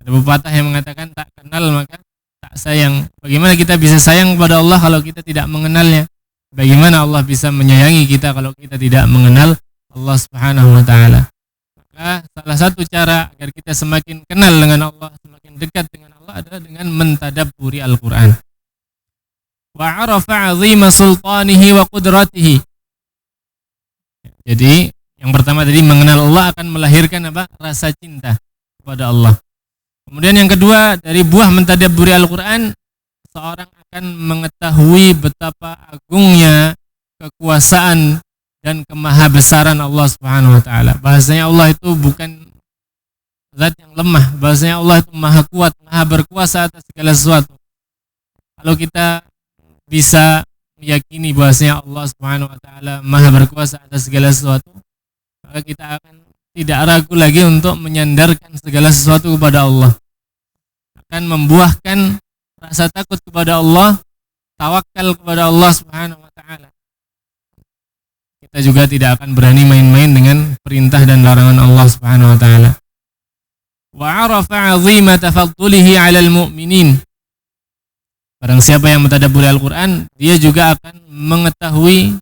Ada pepatah yang mengatakan tak kenal maka tak sayang. Bagaimana kita bisa sayang kepada Allah kalau kita tidak mengenalnya? Bagaimana Allah bisa menyayangi kita kalau kita tidak mengenal Allah Subhanahu wa taala? Maka salah satu cara agar kita semakin kenal dengan Allah, semakin dekat dengan Allah adalah dengan mentadabburi Al-Qur'an. Wa 'arafa 'azima sultanihi wa qudratihi. Jadi, yang pertama tadi mengenal Allah akan melahirkan apa? Rasa cinta kepada Allah. Kemudian yang kedua, dari buah mentadabburi Al-Qur'an, seorang akan mengetahui betapa agungnya kekuasaan dan kemahabesaran Allah Subhanahu wa taala. Bahasanya Allah itu bukan zat yang lemah, bahasanya Allah itu maha kuat, maha berkuasa atas segala sesuatu. Kalau kita bisa meyakini bahwasanya Allah Subhanahu wa taala maha berkuasa atas segala sesuatu, maka kita akan tidak ragu lagi untuk menyandarkan segala sesuatu kepada Allah. Akan membuahkan rasa takut kepada Allah, tawakal kepada Allah Subhanahu wa taala. Kita juga tidak akan berani main-main dengan perintah dan larangan Allah Subhanahu wa taala. Wa 'arafa 'azima tafaddulihi 'alal mu'minin. Barang siapa yang mentadabburi Al-Qur'an, dia juga akan mengetahui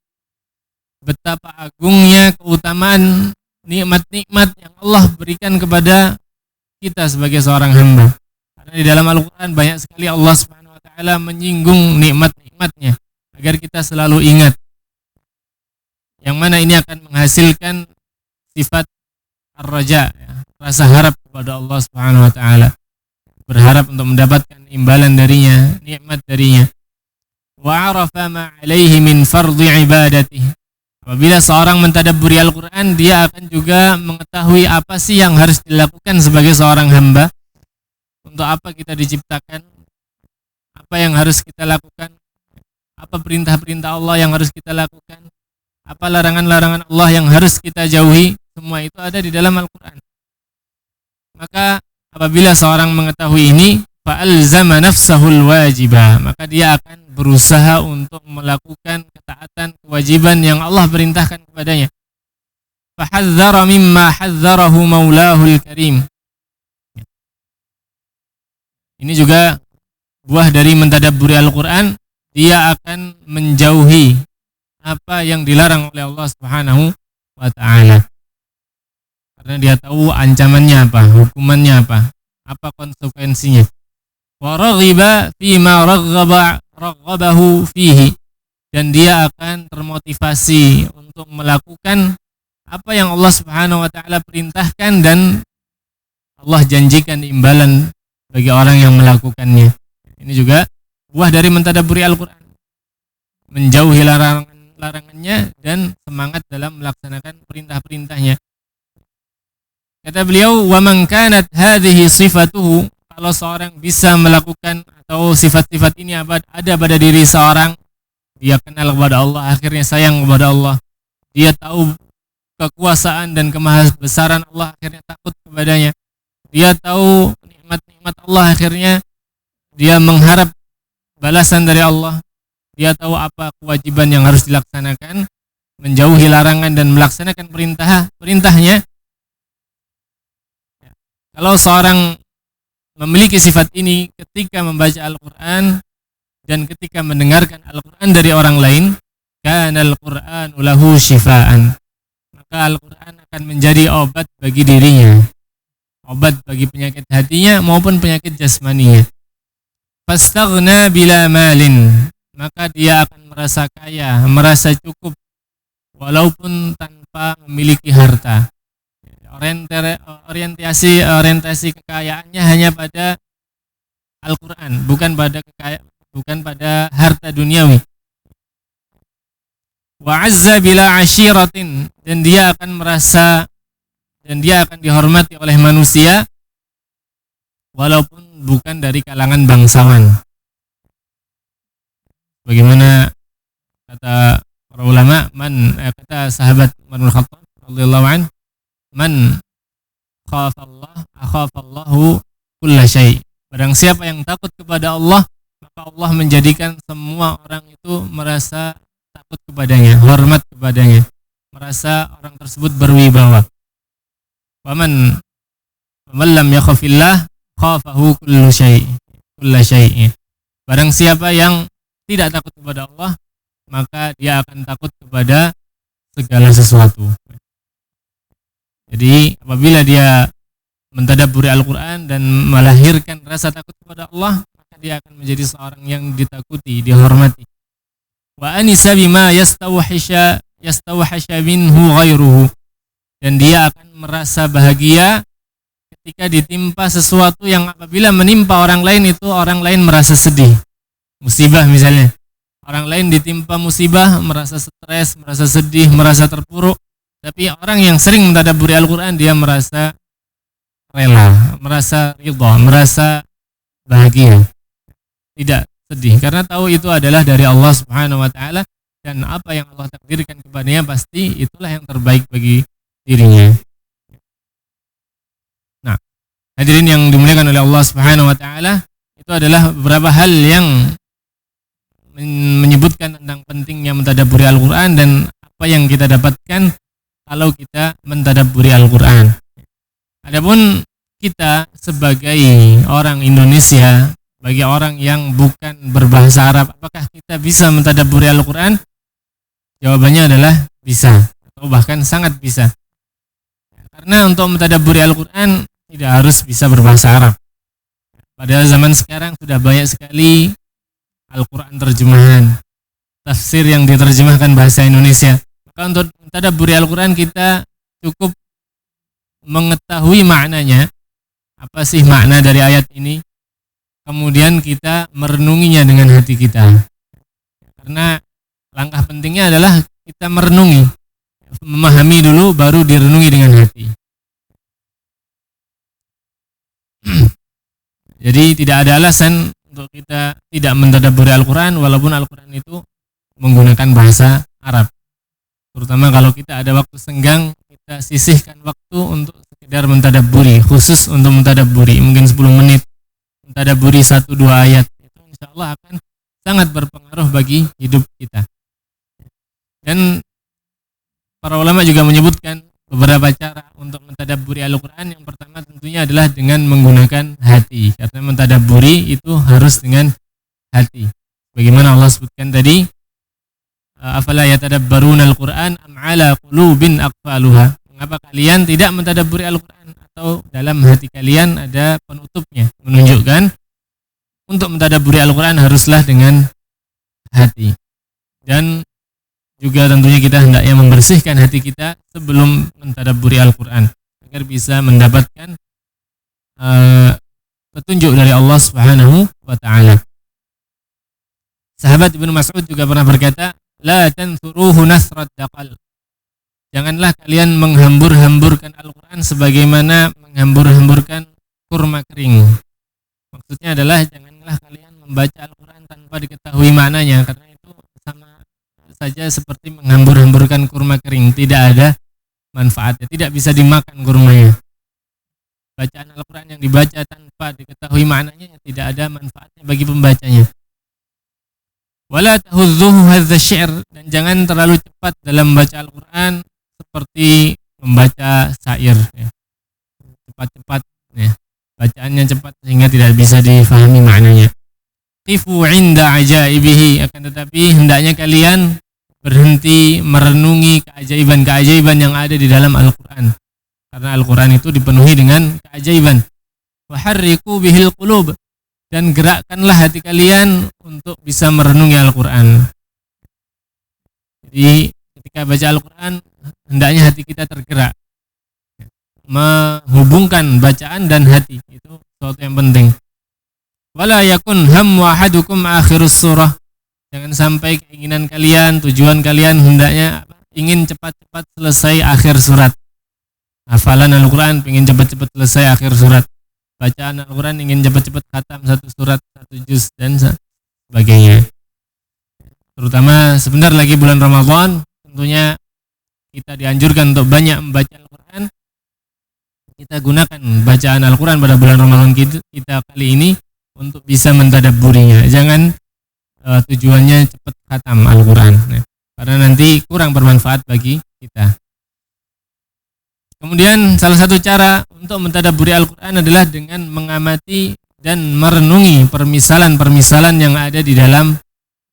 betapa agungnya keutamaan nikmat-nikmat yang Allah berikan kepada kita sebagai seorang hamba. Karena di dalam Al-Qur'an banyak sekali Allah Subhanahu wa taala menyinggung nikmat-nikmatnya agar kita selalu ingat. Yang mana ini akan menghasilkan sifat ar-raja, ya, rasa harap kepada Allah Subhanahu wa taala. Berharap untuk mendapatkan imbalan darinya, nikmat darinya. Wa 'arafa ma 'alaihi min fardhi ibadatihi. Apabila seorang mentadabburi Al-Qur'an, dia akan juga mengetahui apa sih yang harus dilakukan sebagai seorang hamba. Untuk apa kita diciptakan? Apa yang harus kita lakukan? Apa perintah-perintah Allah yang harus kita lakukan? Apa larangan-larangan Allah yang harus kita jauhi? Semua itu ada di dalam Al-Qur'an. Maka apabila seorang mengetahui ini, fa'alzama nafsahul wajibah, maka dia akan berusaha untuk melakukan ketaatan kewajiban yang Allah perintahkan kepadanya. Fahadzara mimma hadzarahu maulahul karim. Ini juga buah dari mentadabburi Al-Qur'an, dia akan menjauhi apa yang dilarang oleh Allah Subhanahu wa taala. Karena dia tahu ancamannya apa, hukumannya apa konsekuensinya. Wa raghiba fima raghabahu fihi, dan dia akan termotivasi untuk melakukan apa yang Allah Subhanahu wa taala perintahkan dan Allah janjikan imbalan bagi orang yang melakukannya. Ini juga buah dari mentadabburi Al-Qur'an. Menjauhi larangannya dan semangat dalam melaksanakan perintah-perintahnya. Kata beliau, wa man kanat hadhihi sifatuhu, kalau seorang bisa melakukan atau sifat-sifat ini ada pada diri seorang, dia kenal kepada Allah, akhirnya sayang kepada Allah. Dia tahu kekuasaan dan kemahabesaran Allah, akhirnya takut kepadanya. Dia tahu nikmat-nikmat Allah, akhirnya dia mengharap balasan dari Allah. Dia tahu apa kewajiban yang harus dilaksanakan, menjauhi larangan dan melaksanakan perintahnya. Kalau seorang memiliki sifat ini ketika membaca Al-Quran dan ketika mendengarkan Al-Quran dari orang lain, kana al-Qur'anu lahu shifaan, maka Al-Quran akan menjadi obat bagi dirinya, obat bagi penyakit hatinya maupun penyakit jasmaninya. Fastaghna bila malin, maka dia akan merasa kaya, merasa cukup walaupun tanpa memiliki harta. Orientasi kekayaannya hanya pada Al-Quran, bukan pada harta duniawi. Wa azza bila ashiratin, dan dia akan merasa dan dia akan dihormati oleh manusia walaupun bukan dari kalangan bangsawan. Bagaimana kata para ulama, kata sahabat Umar bin Khattab radhiyallahu an, man khafallah akhafallahu kulla syai. Barang siapa yang takut kepada Allah, maka Allah menjadikan semua orang itu merasa takut kepadanya, hormat kepadanya, merasa orang tersebut berwibawa. Waman lam yakhafillah khafahu kullu syai, kulla syai. Barang siapa yang tidak takut kepada Allah, maka dia akan takut kepada segala sesuatu. Jadi apabila dia mentadabburi Al-Quran dan melahirkan rasa takut kepada Allah, maka dia akan menjadi seorang yang ditakuti, dihormati. Wa anisa bima yastawhisha minhu ghairuhu, dan dia akan merasa bahagia ketika ditimpa sesuatu yang apabila menimpa orang lain itu orang lain merasa sedih. Musibah misalnya, orang lain ditimpa musibah merasa stres, merasa sedih, merasa terpuruk. Tapi orang yang sering mentadabburi Al-Quran, dia merasa rela, merasa ridha, merasa bahagia, tidak sedih, karena tahu itu adalah dari Allah Subhanahu wa taala, dan apa yang Allah takdirkan kepadanya pasti itulah yang terbaik bagi dirinya. Nah, hadirin yang dimuliakan oleh Allah Subhanahu wa taala, itu adalah beberapa hal yang menyebutkan tentang pentingnya mentadabburi Al-Quran dan apa yang kita dapatkan kalau kita mentadabburi Al-Quran. Adapun kita sebagai orang Indonesia, bagi orang yang bukan berbahasa Arab, apakah kita bisa mentadabburi Al-Quran? Jawabannya adalah bisa, atau bahkan sangat bisa. Karena untuk mentadabburi Al-Quran tidak harus bisa berbahasa Arab. Pada zaman sekarang sudah banyak sekali Al-Quran terjemahan, tafsir yang diterjemahkan bahasa Indonesia. Maka untuk mentadabburi Al-Quran kita cukup mengetahui maknanya, apa sih makna dari ayat ini, kemudian kita merenunginya dengan hati kita. Karena langkah pentingnya adalah kita merenungi, memahami dulu baru direnungi dengan hati. Jadi tidak ada alasan untuk kita tidak mentadabburi Al-Quran walaupun Al-Quran itu menggunakan bahasa Arab. Terutama kalau kita ada waktu senggang, kita sisihkan waktu untuk sekedar mentadabburi, khusus untuk mentadabburi, mungkin 10 menit mentadabburi 1-2 ayat, itu insya Allah akan sangat berpengaruh bagi hidup kita. Dan para ulama juga menyebutkan beberapa cara untuk mentadabburi Al-Quran. Yang pertama tentunya adalah dengan menggunakan hati, karena mentadabburi itu harus dengan hati. Bagaimana Allah sebutkan tadi, afala yatadabbaruna al-Qur'an am ala qulubin aqfaluha. Mengapa kalian tidak mentadabburi Al-Qur'an, atau dalam hati kalian ada penutupnya, menunjukkan untuk mentadabburi Al-Qur'an haruslah dengan hati. Dan juga tentunya kita hendaknya membersihkan hati kita sebelum mentadabburi Al-Qur'an agar bisa mendapatkan petunjuk dari Allah Subhanahu wa taala. Sahabat Ibnu Mas'ud juga pernah berkata, la tansuruhu nasrat daqal. Janganlah kalian menghambur-hamburkan Al-Quran sebagaimana menghambur-hamburkan kurma kering. Maksudnya adalah janganlah kalian membaca Al-Quran tanpa diketahui maknanya, karena itu sama saja seperti menghambur-hamburkan kurma kering, tidak ada manfaatnya, tidak bisa dimakan kurmanya. Bacaan Al-Quran yang dibaca tanpa diketahui maknanya tidak ada manfaatnya bagi pembacanya. Wala tahudzuhu hadza syi'r, dan jangan terlalu cepat dalam membaca Al-Quran seperti membaca syair, ya. Cepat-cepat, ya. Bacaannya cepat sehingga tidak bisa difahami maknanya. Qifu 'inda ajaibihi, akan tetapi hendaknya kalian berhenti merenungi keajaiban-keajaiban yang ada di dalam Al-Quran, karena Al-Quran itu dipenuhi dengan keajaiban. Wa harriqu bihil qulub, dan gerakkanlah hati kalian untuk bisa merenungi Al-Quran. Jadi ketika baca Al-Quran, hendaknya hati kita tergerak, menghubungkan bacaan dan hati, itu sesuatu yang penting. Wala yakun hammu ahadukum akhirus surah, Jangan sampai keinginan kalian, tujuan kalian hendaknya ingin cepat-cepat selesai akhir surat. Hafalan Al-Quran ingin cepat-cepat selesai akhir surat. Bacaan Al-Quran ingin cepat-cepat khatam satu surat, satu juz, dan sebagainya. Terutama sebentar lagi bulan Ramadan, tentunya kita dianjurkan untuk banyak membaca Al-Quran. Kita gunakan bacaan Al-Quran pada bulan Ramadan kita kali ini untuk bisa mentadabburinya. Jangan tujuannya cepat khatam Al-Quran, karena nanti kurang bermanfaat bagi kita. Kemudian salah satu cara untuk mentadabburi Al-Quran adalah dengan mengamati dan merenungi permisalan-permisalan yang ada di dalam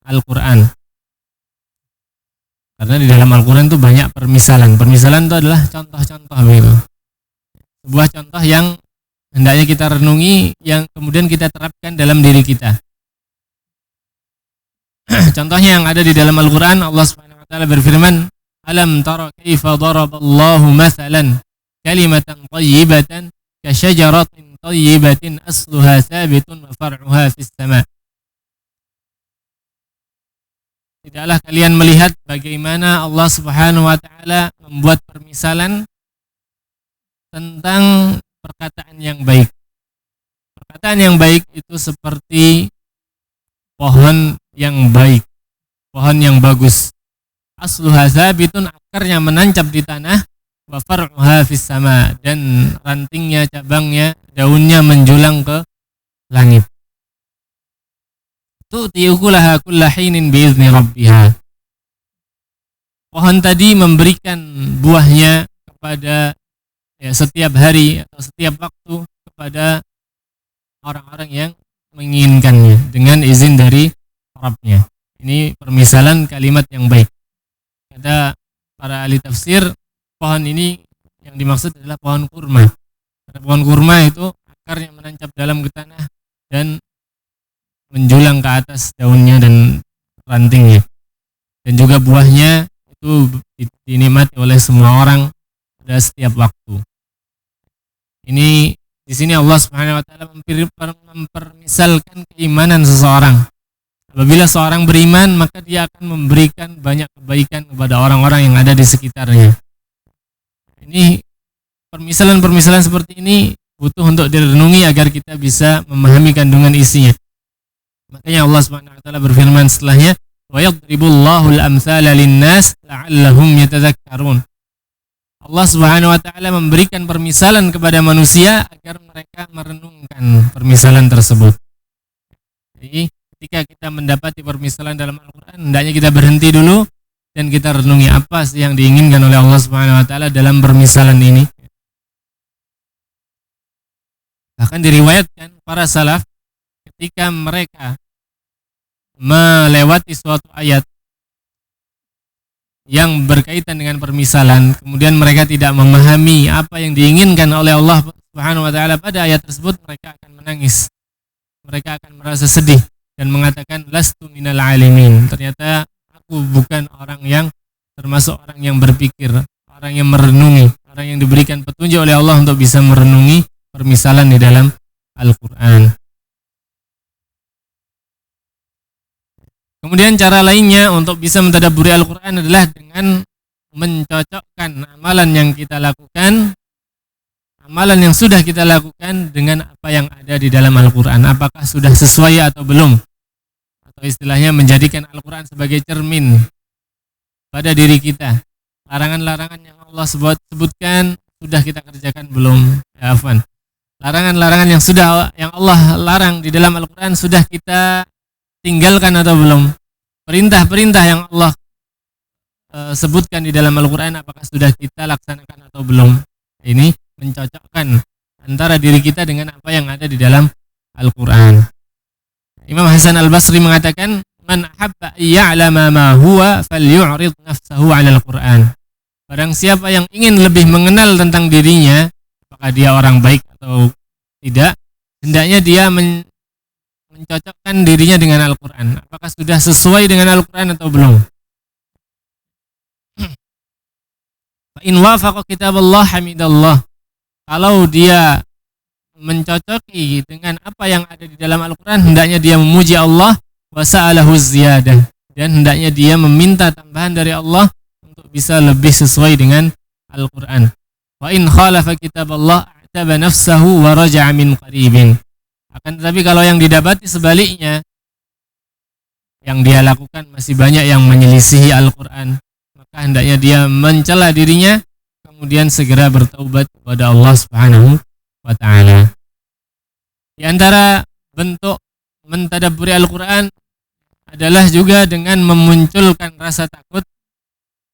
Al-Quran. Karena di dalam Al-Quran itu banyak permisalan. Permisalan itu adalah contoh-contoh begitu. Sebuah contoh yang hendaknya kita renungi, yang kemudian kita terapkan dalam diri kita. Contohnya yang ada di dalam Al-Quran, Allah Subhanahu wa taala berfirman, "Alam tara kaifa daraballahu mathalan kalimatan thayyibatan ka syajaratin thayyibatin asluha thabitun wa far'uha fis sama'." Tidaklah kalian melihat bagaimana Allah Subhanahu wa taala membuat permisalan tentang perkataan yang baik. Perkataan yang baik itu seperti pohon yang baik, pohon yang bagus. Asluha thabitun, akarnya menancap di tanah, wa far'uha fis sama, dan rantingnya, cabangnya, daunnya menjulang ke langit. Tu'ti ukulaha kulla hinin biizni rabbiha. Pohon tadi memberikan buahnya kepada setiap hari atau setiap waktu kepada orang-orang yang menginginkannya dengan izin dari Rabbnya. Ini permisalan kalimat yang baik. Kata para ahli tafsir, pohon ini yang dimaksud adalah pohon kurma. Karena pohon kurma itu akarnya menancap dalam ke tanah dan menjulang ke atas daunnya dan rantingnya. Dan juga buahnya itu dinikmati oleh semua orang pada setiap waktu. Ini di sini Allah Subhanahu wa taala mempermisalkan keimanan seseorang. Apabila seorang beriman, maka dia akan memberikan banyak kebaikan kepada orang-orang yang ada di sekitarnya. Ini permisalan-permisalan seperti ini butuh untuk direnungi agar kita bisa memahami kandungan isinya. Makanya Allah Subhanahu wa taala berfirman setelahnya, "Wa yadribullahu al-amthala lin-nas la'allahum yatadzakkarun." Allah Subhanahu wa taala memberikan permisalan kepada manusia agar mereka merenungkan permisalan tersebut. Jadi ketika kita mendapati permisalan dalam Al-Quran, hendaknya kita berhenti dulu dan kita renungi apa sih yang diinginkan oleh Allah Subhanahu wa taala dalam permisalan ini. Bahkan diriwayatkan para salaf ketika mereka melewati suatu ayat yang berkaitan dengan permisalan, kemudian mereka tidak memahami apa yang diinginkan oleh Allah Subhanahu wa taala pada ayat tersebut, mereka akan menangis. Mereka akan merasa sedih dan mengatakan lastu minal alimin. Ternyata aku bukan orang yang termasuk orang yang berpikir, orang yang merenungi, orang yang diberikan petunjuk oleh Allah untuk bisa merenungi permisalan di dalam Al-Quran. Kemudian cara lainnya untuk bisa mentadabburi Al-Quran adalah dengan mencocokkan amalan yang kita lakukan, amalan yang sudah kita lakukan dengan apa yang ada di dalam Al-Quran. Apakah sudah sesuai atau belum? Atau istilahnya menjadikan Al-Quran sebagai cermin pada diri kita. Larangan-larangan yang Allah sebutkan sudah kita kerjakan belum? Ya, afwan. Larangan-larangan yang Allah larang di dalam Al-Quran sudah kita tinggalkan atau belum? Perintah-perintah yang Allah sebutkan di dalam Al-Quran apakah sudah kita laksanakan atau belum? Ini mencocokkan antara diri kita dengan apa yang ada di dalam Al-Quran. Imam Hasan Al-Basri mengatakan, "Man ahabba ya'lama ma huwa falyu'rid nafsahu 'ala Al-Quran." Barang siapa yang ingin lebih mengenal tentang dirinya, apakah dia orang baik atau tidak, hendaknya dia mencocokkan dirinya dengan Al-Quran. Apakah sudah sesuai dengan Al-Quran atau belum? Fa in wafaqa kitaballah hamidallah. Kalau dia mencocoki dengan apa yang ada di dalam Al-Quran, hendaknya dia memuji Allah wa sa'alahu ziyadah, dan hendaknya dia meminta tambahan dari Allah untuk bisa lebih sesuai dengan Al-Qur'an. Wa in khalafa kitaballah a'taba nafsahu wa raja'a min qaribin. Akan tetapi kalau yang didapati sebaliknya, yang dia lakukan masih banyak yang menyelisihi Al-Qur'an, maka hendaknya dia mencela dirinya kemudian segera bertaubat kepada Allah Subhanahu wa taala. Di antara bentuk mentadabburi Al-Qur'an adalah juga dengan memunculkan rasa takut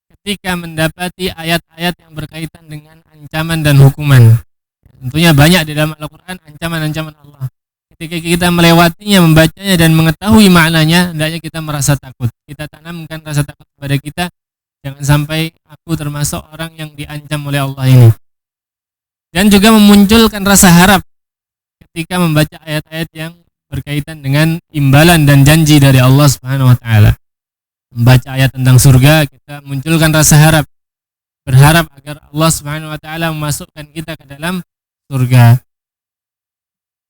ketika mendapati ayat-ayat yang berkaitan dengan ancaman dan hukuman. Tentunya banyak di dalam Al-Qur'an ancaman-ancaman Allah. Ketika kita melewatinya, membacanya dan mengetahui maknanya, hendaknya kita merasa takut. Kita tanamkan rasa takut kepada kita, jangan sampai aku termasuk orang yang diancam oleh Allah ini. Dan juga memunculkan rasa harap ketika membaca ayat-ayat yang berkaitan dengan imbalan dan janji dari Allah Subhanahu wa taala. Membaca ayat tentang surga, kita munculkan rasa harap, berharap agar Allah Subhanahu wa taala memasukkan kita ke dalam surga.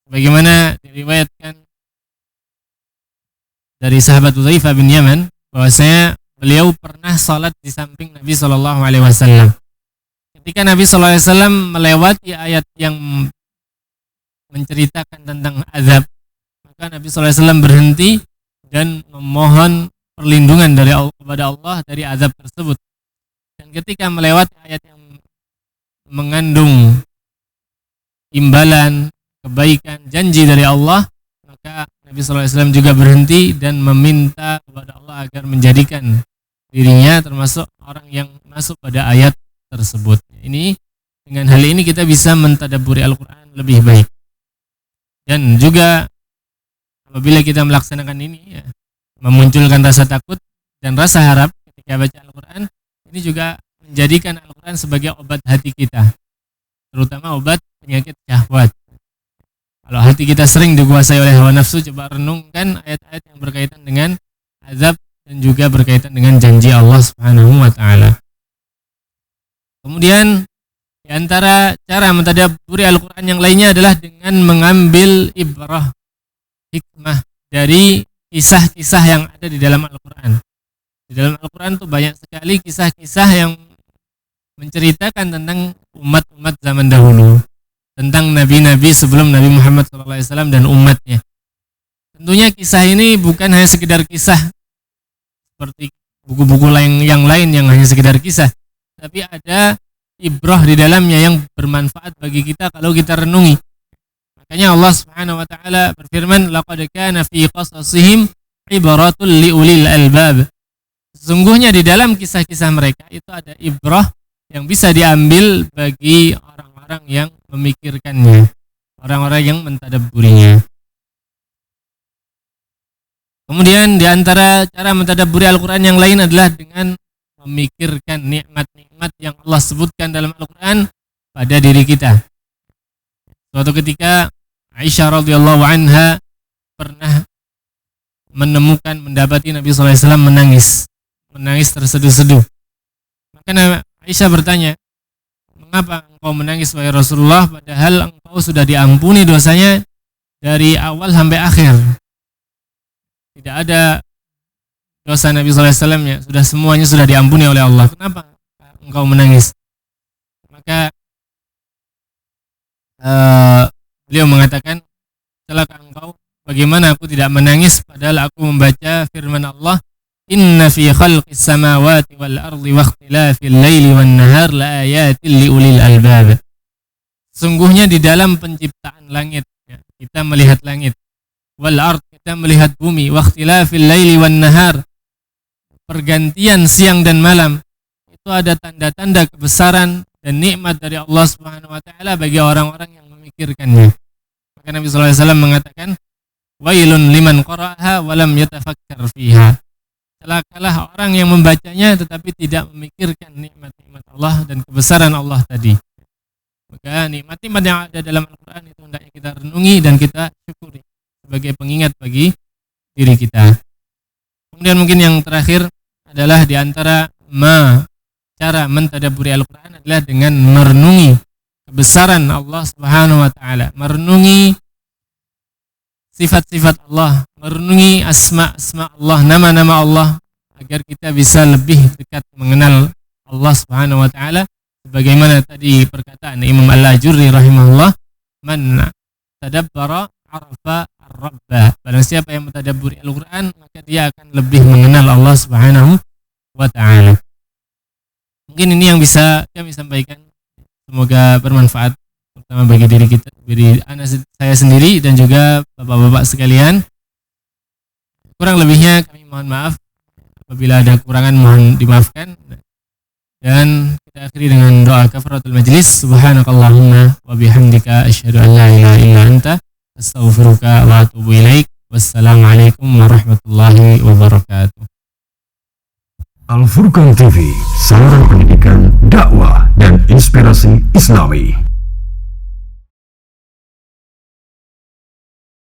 Bagaimana diriwayatkan dari sahabat Hudzaifah bin Yaman bahwasanya beliau pernah salat di samping Nabi sallallahu alaihi wasallam. Ketika Nabi sallallahu alaihi wasallam melewati ayat yang menceritakan tentang azab, maka Nabi sallallahu alaihi wasallam berhenti dan memohon perlindungan dari Allah, kepada Allah dari azab tersebut. Dan ketika melewati ayat yang mengandung imbalan, kebaikan, janji dari Allah, maka Nabi sallallahu alaihi wasallam juga berhenti dan meminta kepada Allah agar menjadikan dirinya termasuk orang yang masuk pada ayat tersebut. Ini dengan hal ini kita bisa mentadabburi Al-Qur'an lebih baik. Dan juga apabila kita melaksanakan ini ya, memunculkan rasa takut dan rasa harap ketika baca Al-Qur'an, ini juga menjadikan Al-Qur'an sebagai obat hati kita, terutama obat penyakit syahwat. Kalau hati kita sering dikuasai oleh hawa nafsu, coba renungkan ayat-ayat yang berkaitan dengan azab dan juga berkaitan dengan janji Allah Subhanahu wa taala. Kemudian di antara cara mentadabburi Al-Qur'an yang lainnya adalah dengan mengambil ibrah, hikmah dari kisah-kisah yang ada di dalam Al-Qur'an. Di dalam Al-Qur'an itu banyak sekali kisah-kisah yang menceritakan tentang umat-umat zaman dahulu, tentang nabi-nabi sebelum Nabi Muhammad SAW dan umatnya. Tentunya kisah ini bukan hanya sekedar kisah seperti buku-buku yang lain yang hanya sekedar kisah, tapi ada ibrah di dalamnya yang bermanfaat bagi kita kalau kita renungi. Makanya Allah Subhanahu wa taala berfirman, laqad kana fi qasasihim ibratul liulil albab. Sesungguhnya di dalam kisah-kisah mereka itu ada ibrah yang bisa diambil bagi orang-orang yang memikirkannya, orang-orang yang mentadabburinya. Kemudian di antara cara mentadabburi Al-Qur'an yang lain adalah dengan memikirkan nikmat-nikmat yang Allah sebutkan dalam Al-Qur'an pada diri kita. Suatu ketika Aisyah radhiyallahu anha pernah mendapati Nabi sallallahu alaihi wasallam menangis terseduh-seduh. Maka Aisyah bertanya, "Mengapa engkau menangis wahai Rasulullah, padahal engkau sudah diampuni dosanya dari awal sampai akhir? Tidak ada dosa Nabi sallallahu alaihi wasallam ya, semuanya sudah diampuni oleh Allah. Kenapa engkau menangis?" Maka beliau mengatakan, "Celaka engkau, bagaimana aku tidak menangis padahal aku membaca firman Allah, inna fi khalqis samawati wal ardi wa ikhtilafil laili wan nahar la ayatin liulil albab." Sungguhnya di dalam penciptaan langit, ya, kita melihat langit, wal ard, kita melihat bumi, wa ikhtilafil laili wan nahar, pergantian siang dan malam, itu ada tanda-tanda kebesaran dan nikmat dari Allah Subhanahu wa taala bagi orang-orang yang memikirkannya. Maka Nabi sallallahu alaihi wasallam mengatakan, wailun liman qara'aha wa lam yatafakkar fiha. Celakalah orang yang membacanya tetapi tidak memikirkan nikmat-nikmat Allah dan kebesaran Allah tadi. Maka nikmat-nikmat yang ada dalam Al-Qur'an itu hendaknya kita renungi dan kita syukuri sebagai pengingat bagi diri kita. Kemudian mungkin yang terakhir adalah di antara cara mentadabburi Al-Qur'an adalah dengan merenungi kebesaran Allah Subhanahu wa taala, merenungi sifat-sifat Allah, merenungi asma-asma Allah, nama-nama Allah, agar kita bisa lebih dekat mengenal Allah Subhanahu wa taala. Sebagaimana tadi perkataan Imam Al-Ajurri rahimahullah, man tadabbara arafa ar-rabba. Barang siapa yang mentadabburi Al-Qur'an, maka dia akan lebih mengenal Allah Subhanahu wa taala. Mungkin ini yang bisa kami sampaikan. Semoga bermanfaat, terutama bagi diri kita, bagi saya sendiri dan juga bapak-bapak sekalian. Kurang lebihnya kami mohon maaf. Apabila ada kekurangan mohon dimaafkan. Dan kita akhiri dengan doa kafaratul majlis. Subhanakallahumma wa bihamdika asyhadu an la ilaha illa anta astaghfiruka wa atubu ilaik. Wassalamualaikum warahmatullahi wabarakatuh. Al Furqan TV, saluran pendidikan, dakwah dan inspirasi Islami.